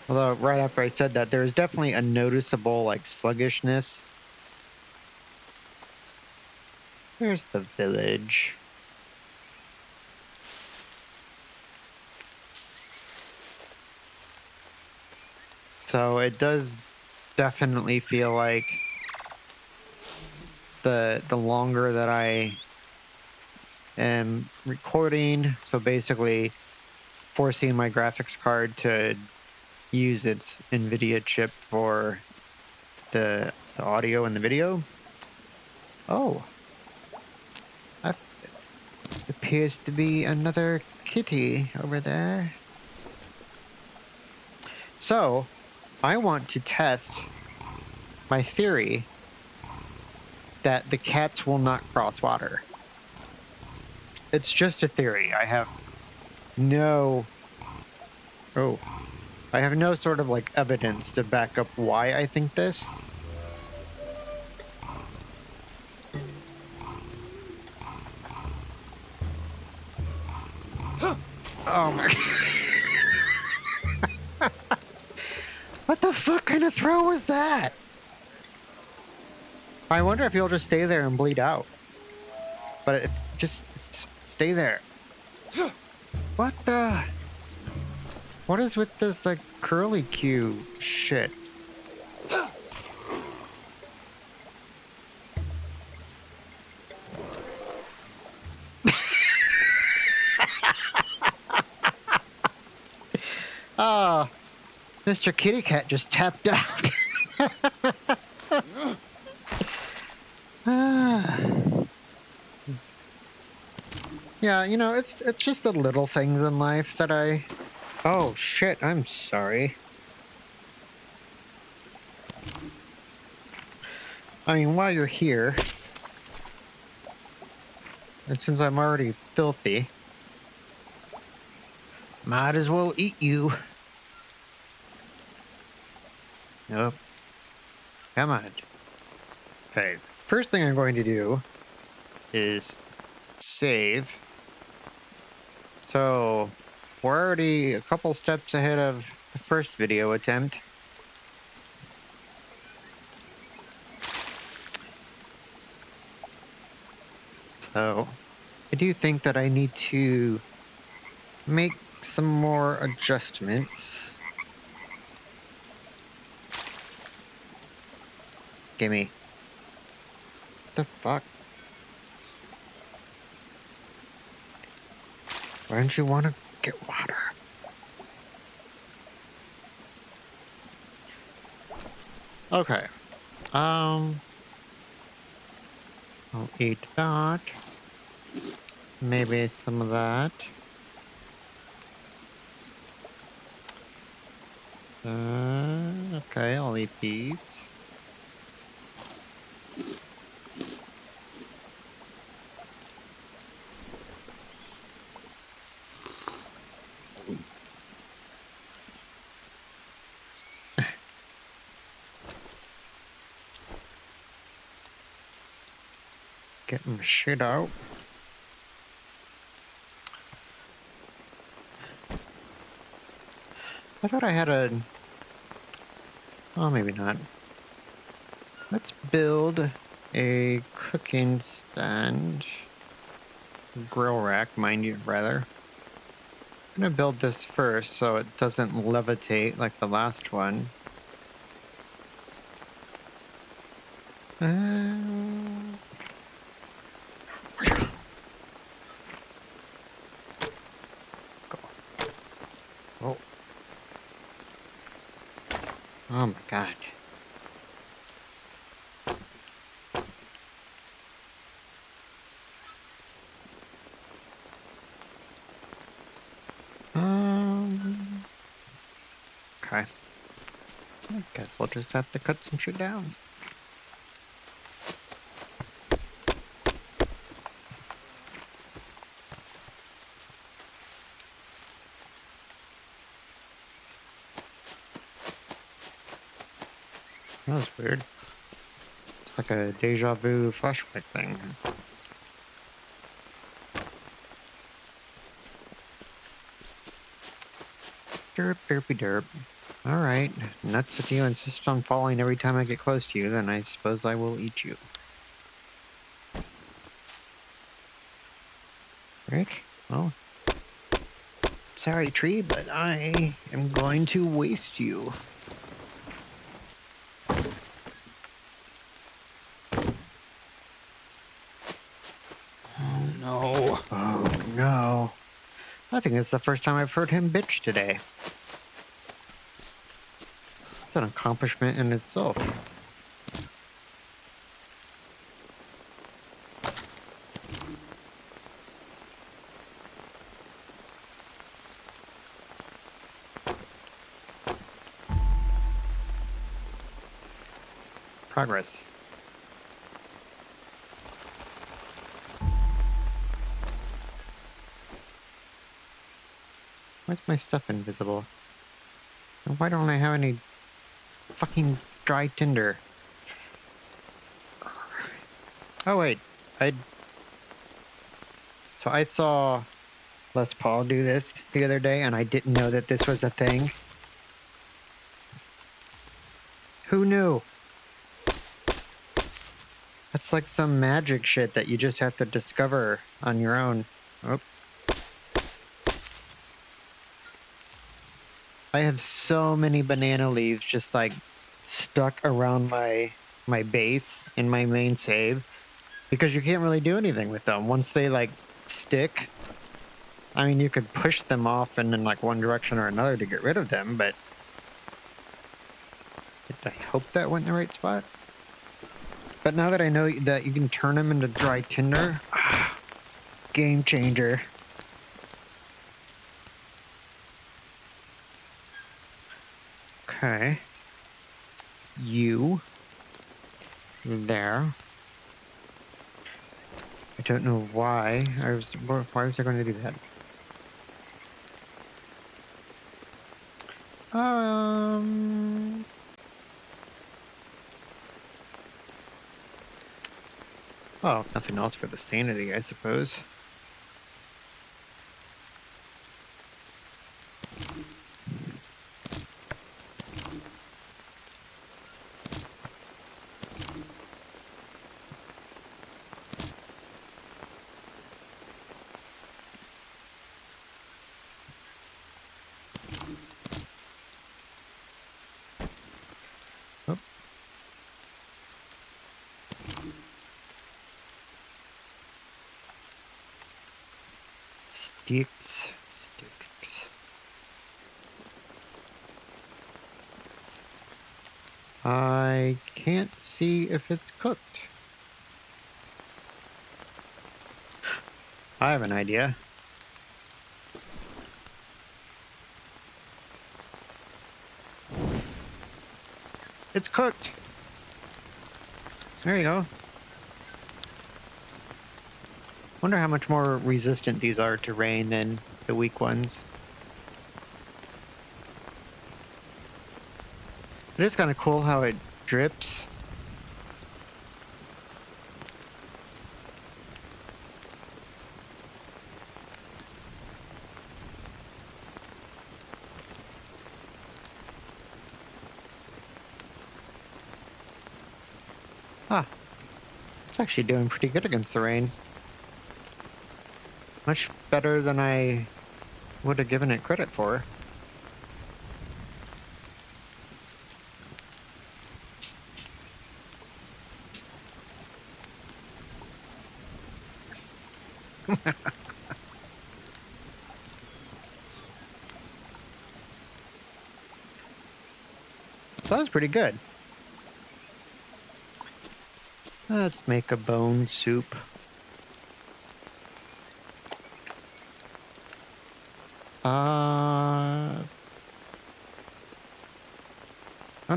Although right after I said that, there's definitely a noticeable like sluggishness. There's the village. So it does definitely feel like the longer that I am recording, so basically forcing my graphics card to use its NVIDIA chip for the audio and the video. Oh, that appears to be another kitty over there. So, I want to test my theory that the cats will not cross water. It's just a theory. I have no sort of like evidence to back up why I think this. Oh my. What the fuck kind of throw was that? I wonder if he'll just stay there and bleed out. But if just stay there. What the? What is with this like curly Q shit? Ah, Mr. Kitty Cat just tapped out. Yeah, you know, it's just the little things in life that I. Oh shit! I'm sorry. I mean, while you're here, and since I'm already filthy, might as well eat you. Nope. Come on. Okay. First thing I'm going to do is save. So we're already a couple steps ahead of the first video attempt. So I do think that I need to make some more adjustments. Gimme. The fuck? Why don't you want to get water? Okay. I'll eat that. Maybe some of that. Okay, I'll eat these. Get my shit out. I thought I had a... Oh, maybe not. Let's build a cooking stand. Grill rack, mind you, rather. I'm gonna build this first so it doesn't levitate like the last one. Go. Oh. Oh my god. Okay. I guess we'll just have to cut some shit down. That was weird. It's like a deja vu flashback thing. Derp, derpy derp. Alright, nuts if you insist on falling every time I get close to you, then I suppose I will eat you. Right? Well, sorry, tree, but I am going to waste you. Oh no. Oh no. I think it's the first time I've heard him bitch today. It's an accomplishment in itself. Progress. Why's my stuff invisible? And why don't I have any fucking dry tinder? Oh wait, so I saw Les Paul do this the other day, and I didn't know that this was a thing. Who knew? That's like some magic shit that you just have to discover on your own. Oh. I have so many banana leaves just like stuck around my base in my main save because you can't really do anything with them once they like stick. I mean, you could push them off in like one direction or another to get rid of them, but I hope that went in the right spot. But now that I know that you can turn them into dry tinder, game changer. Okay. You. There. I don't know why. Why was I going to do that? Oh, nothing else for the sanity, I suppose. Oh. Sticks. I can't see if it's cooked. I have an idea. It's cooked. There you go. Wonder how much more resistant these are to rain than the weak ones. It is kind of cool how it drips. It's actually doing pretty good against the rain. Much better than I would have given it credit for. So that was pretty good. Let's make a bone soup. And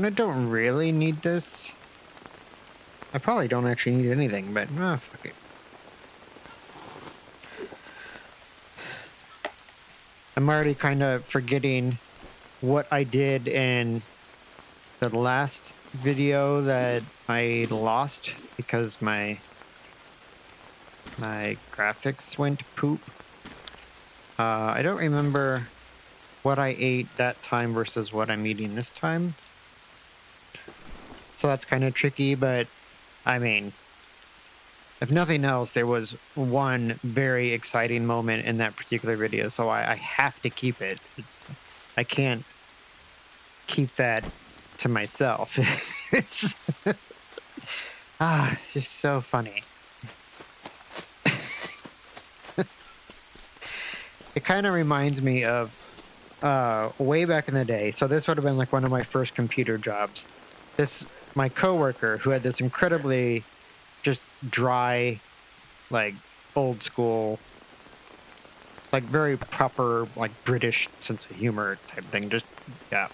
I don't really need this. I probably don't actually need anything, but fuck it. I'm already kind of forgetting what I did in the last video that I lost because my graphics went poop. I don't remember what I ate that time versus what I'm eating this time. So that's kind of tricky, but I mean, if nothing else, there was one very exciting moment in that particular video, so I have to keep it. I can't keep that to myself. It's it's just so funny. It kind of reminds me of way back in the day. So this would have been like one of my first computer jobs. My coworker who had this incredibly just dry, like old school, like very proper, like British sense of humor type thing. Just yeah.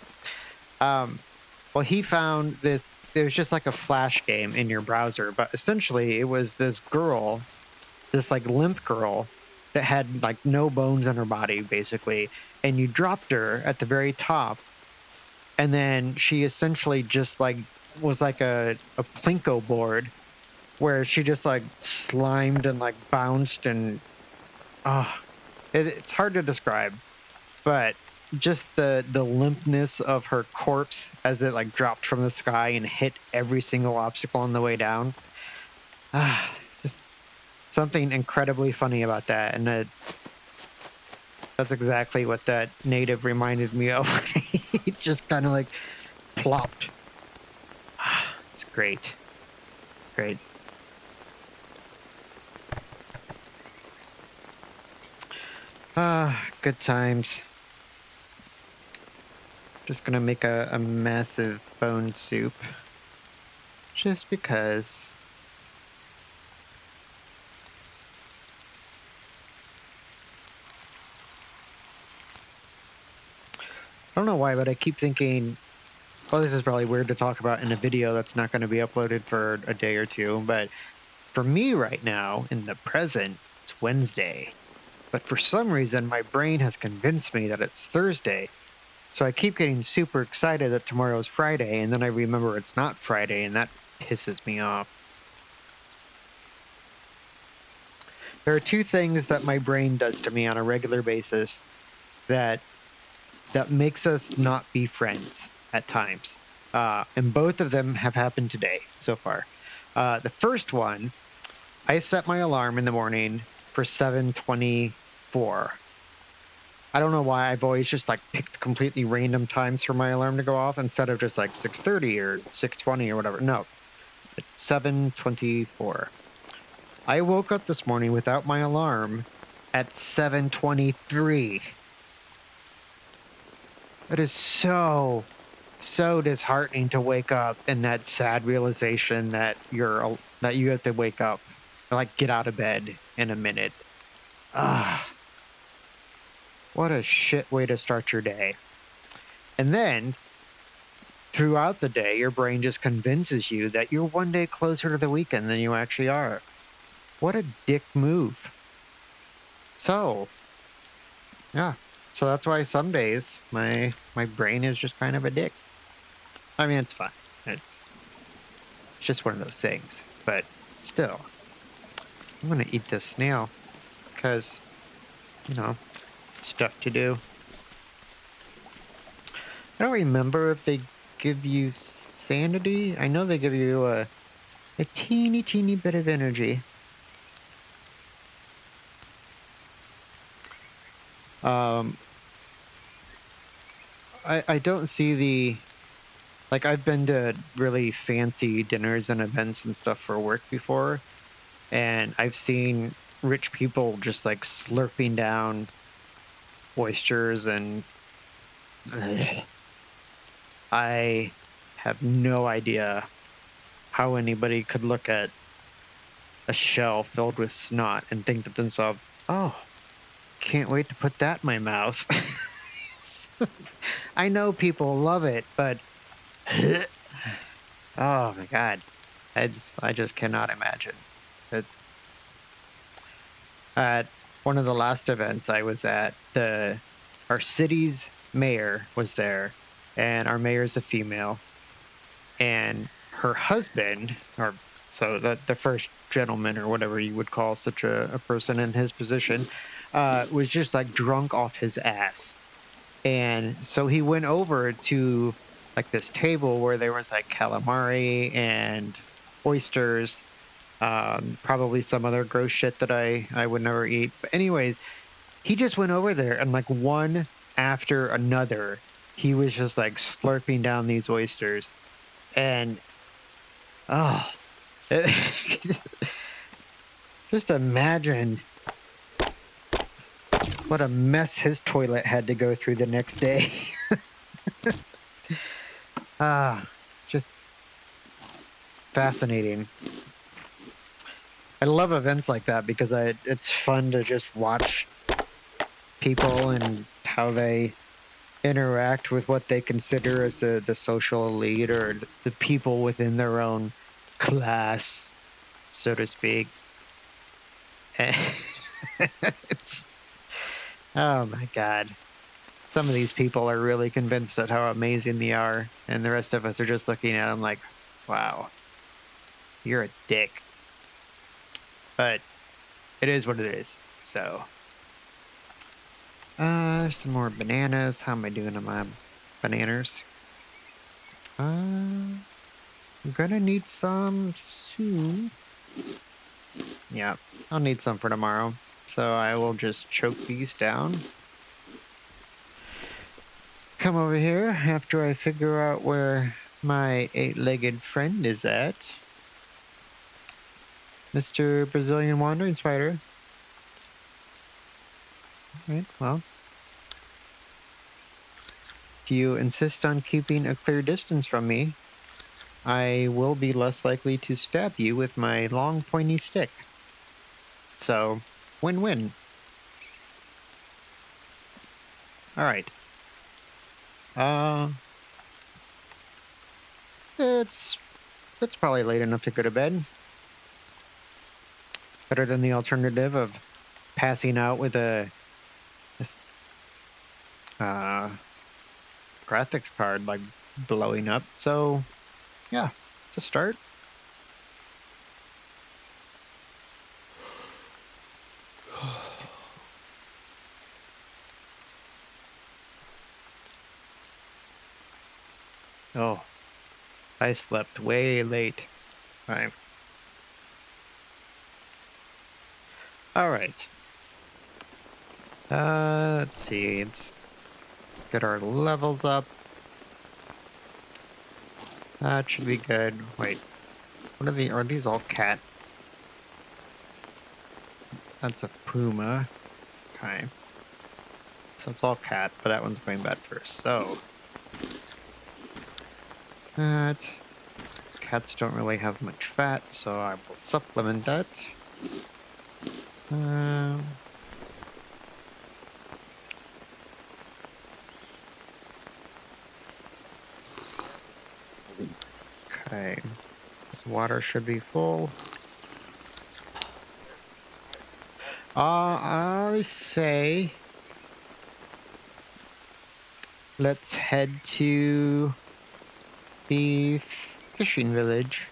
Well, he found this. It was just like a flash game in your browser, but essentially it was this girl, this like limp girl that had like no bones in her body, basically, and you dropped her at the very top, and then she essentially just like was like a plinko board where she just like slimed and like bounced and it's hard to describe, but just the limpness of her corpse as it like dropped from the sky and hit every single obstacle on the way down. Just something incredibly funny about that, and that's exactly what that native reminded me of. He just kind of like plopped. It's great. Great. Good times. Just gonna make a massive bone soup. Just because. I don't know why, but I keep thinking, well, this is probably weird to talk about in a video that's not going to be uploaded for a day or two, but for me right now, in the present, it's Wednesday. But for some reason, my brain has convinced me that it's Thursday. So I keep getting super excited that tomorrow's Friday, and then I remember it's not Friday, and that pisses me off. There are two things that my brain does to me on a regular basis that makes us not be friends at times. And both of them have happened today so far. The first one, I set my alarm in the morning for 7:24. I don't know why I've always just like picked completely random times for my alarm to go off instead of just like 6:30 or 6:20 or whatever. No, it's 7:24. I woke up this morning without my alarm at 7:23. It is so disheartening to wake up and that sad realization that you have to wake up, like get out of bed in a minute. What a shit way to start your day. And then throughout the day, your brain just convinces you that you're one day closer to the weekend than you actually are. What a dick move. So, yeah. So that's why some days my brain is just kind of a dick. I mean, it's fine. It's just one of those things. But still, I'm going to eat this snail because, stuff to do. I don't remember if they give you sanity. I know they give you a A teeny, teeny bit of energy. I don't see the, like, I've been to really fancy dinners and events and stuff for work before, and I've seen rich people just like slurping down oysters, and ugh, I have no idea how anybody could look at a shell filled with snot and think to themselves, oh, can't wait to put that in my mouth. I know people love it, but oh my god, I just cannot imagine. It's at one of the last events I was at. Our city's mayor was there, and our mayor's a female, and her husband, or so the first gentleman or whatever you would call such a person in his position, was just like drunk off his ass. And so he went over to like this table where there was like calamari and oysters, probably some other gross shit that I would never eat. But anyways, he just went over there and like one after another, he was just like slurping down these oysters. And oh, just imagine what a mess his toilet had to go through the next day. Just fascinating. I love events like that because it's fun to just watch people and how they interact with what they consider as the social elite or the people within their own class, so to speak. And it's, oh my god. Some of these people are really convinced at how amazing they are, and the rest of us are just looking at them like, wow, you're a dick. But it is what it is. So, some more bananas. How am I doing on my bananas? I'm gonna need some soon. Yeah, I'll need some for tomorrow. So I will just choke these down. Come over here after I figure out where my 8-legged friend is at. Mr. Brazilian Wandering Spider. Alright, well. If you insist on keeping a clear distance from me, I will be less likely to stab you with my long pointy stick. So, win-win. Alright. It's probably late enough to go to bed. Better than the alternative of passing out with a graphics card like blowing up. So, yeah, to start. Oh, I slept way late. Fine. All right. Let's see. Let's get our levels up. That should be good. Wait, what are these all cat? That's a puma. Okay. So it's all cat, but that one's going bad first. So that cats don't really have much fat, so I will supplement that. Okay. Water should be full. I say let's head to the fishing village.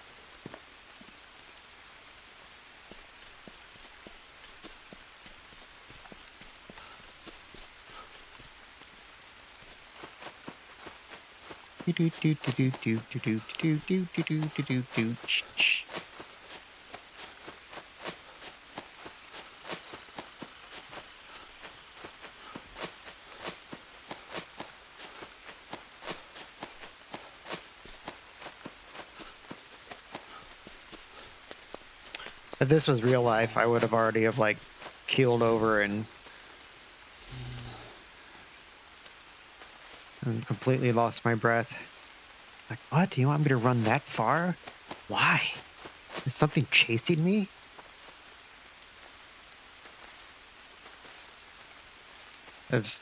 If this was real life, I would have already have like keeled over and completely lost my breath. Like, what? Do you want me to run that far? Why? Is something chasing me? There's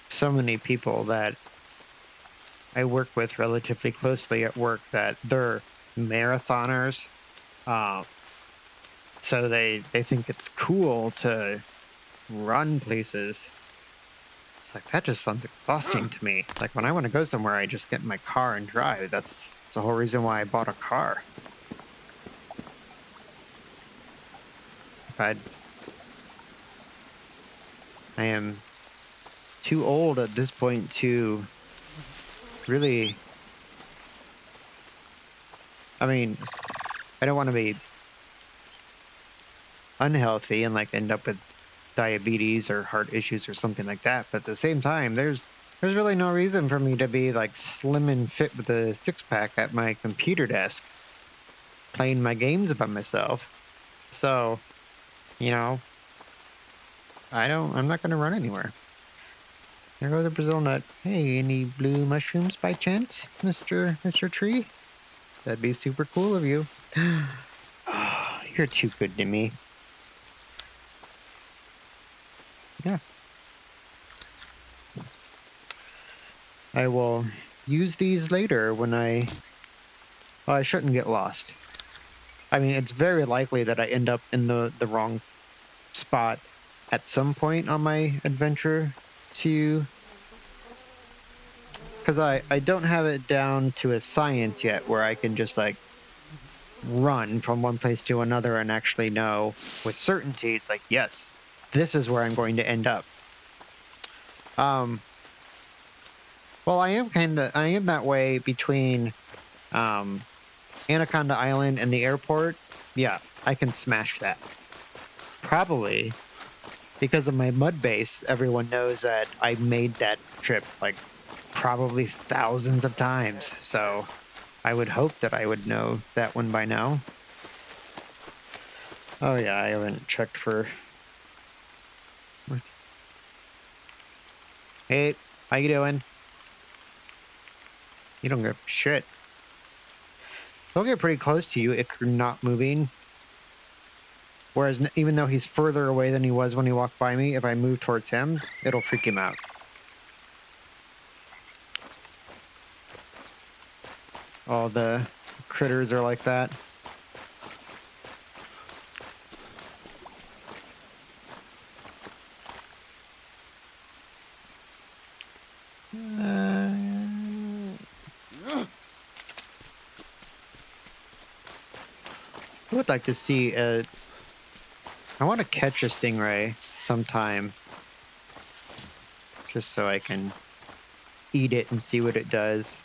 so many people that I work with relatively closely at work that they're marathoners. So they think it's cool to run places. It's like, that just sounds exhausting to me. Like, when I want to go somewhere, I just get in my car and drive. That's the whole reason why I bought a car. I am too old at this point to really, I mean, I don't want to be unhealthy and like end up with diabetes or heart issues or something like that. But at the same time, there's really no reason for me to be like slim and fit with a six-pack at my computer desk playing my games by myself. So, you know, I'm not going to run anywhere. There goes a Brazil nut. Hey, any blue mushrooms by chance, Mr. Tree? That'd be super cool of you. Oh, you're too good to me. Yeah. I will use these later when well, I shouldn't get lost. I mean, it's very likely that I end up in the wrong spot at some point on my adventure because I don't have it down to a science yet where I can just like run from one place to another and actually know with certainty, it's like, yes, this is where I'm going to end up. Well, I am that way between Anaconda Island and the airport. Yeah, I can smash that. Probably because of my mud base, everyone knows that I made that trip like probably thousands of times. So I would hope that I would know that one by now. Oh yeah, I haven't checked for... Hey, how you doing? You don't give shit. He'll get pretty close to you if you're not moving. Whereas even though he's further away than he was when he walked by me, if I move towards him, it'll freak him out. All the critters are like that. I would like to see I want to catch a stingray sometime. Just so I can eat it and see what it does.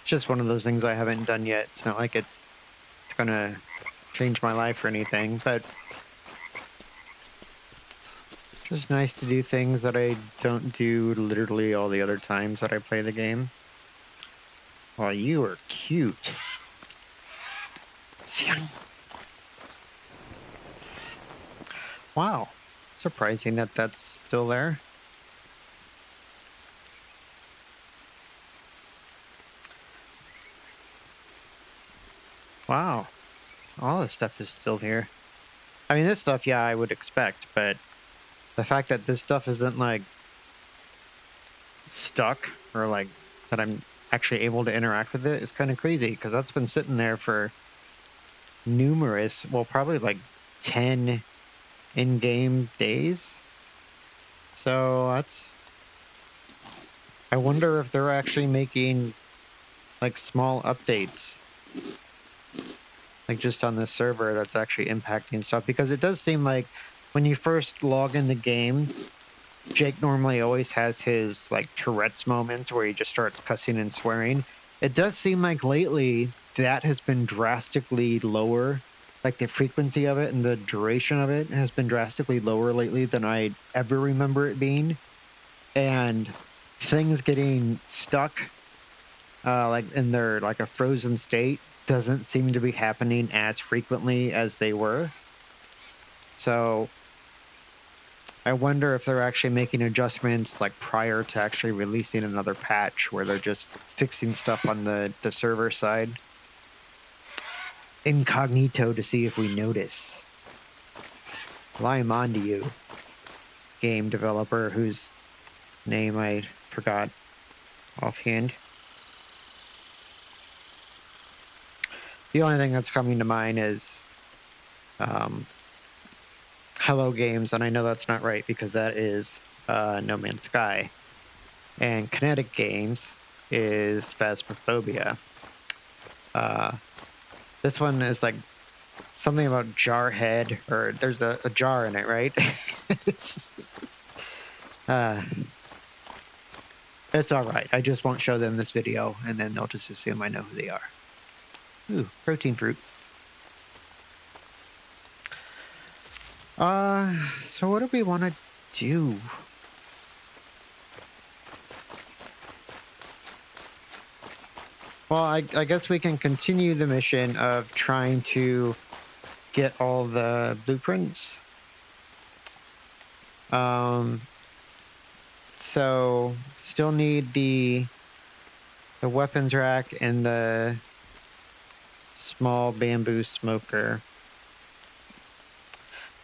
It's just one of those things I haven't done yet. It's not like it's gonna change my life or anything, but just nice to do things that I don't do literally all the other times that I play the game. Well, you are cute. Wow. Surprising that that's still there. Wow. All this stuff is still here. I mean, this stuff, yeah, I would expect, but the fact that this stuff isn't, like, stuck or, like, that I'm actually able to interact with it is kind of crazy, because that's been sitting there for numerous, well, probably, like, 10 in-game days. So that's... I wonder if they're actually making, like, small updates, like, just on this server that's actually impacting stuff, because it does seem like when you first log in the game, Jake normally always has his, like, Tourette's moments where he just starts cussing and swearing. It does seem like lately that has been drastically lower. Like, the frequency of it and the duration of it has been drastically lower lately than I ever remember it being. And things getting stuck, like, in their, like, a frozen state, doesn't seem to be happening as frequently as they were. So I wonder if they're actually making adjustments like prior to actually releasing another patch where they're just fixing stuff on the server side. Incognito to see if we notice. Well, I'm on to you, game developer whose name I forgot offhand. The only thing that's coming to mind is Hello Games, and I know that's not right because that is No Man's Sky. And Kinetic Games is Phasmophobia. This one is like something about Jarhead, or there's a jar in it, right? it's all right. I just won't show them this video, and then they'll just assume I know who they are. Ooh, protein fruit. So what do we want to do? Well, I guess we can continue the mission of trying to get all the blueprints. So still need the weapons rack and the small bamboo smoker.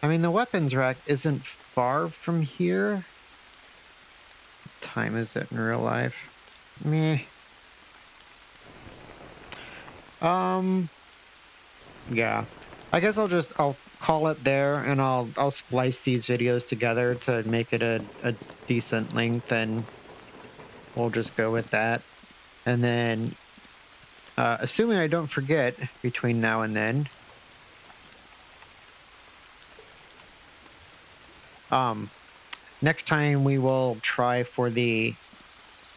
I mean, the weapons rack isn't far from here. What time is it in real life? Meh. Yeah. I guess I'll call it there, and I'll splice these videos together to make it a decent length, and we'll just go with that. And then, assuming I don't forget between now and then, next time we will try for the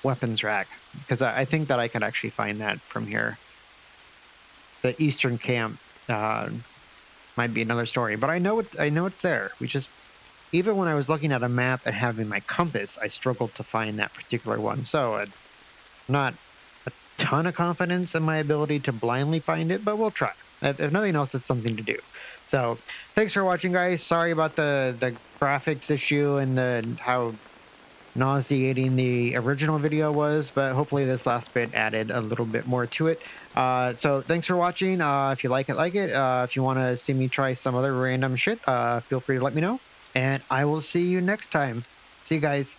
weapons rack, because I think that I could actually find that from here. The Eastern Camp might be another story, but I know it's there. We just, even when I was looking at a map and having my compass, I struggled to find that particular one. So not a ton of confidence in my ability to blindly find it, but we'll try. If nothing else, it's something to do. So thanks for watching, guys. Sorry about the graphics issue and how nauseating the original video was, but hopefully this last bit added a little bit more to it. So thanks for watching. If you like it, if you want to see me try some other random shit, feel free to let me know, and I will see you next time. See you guys.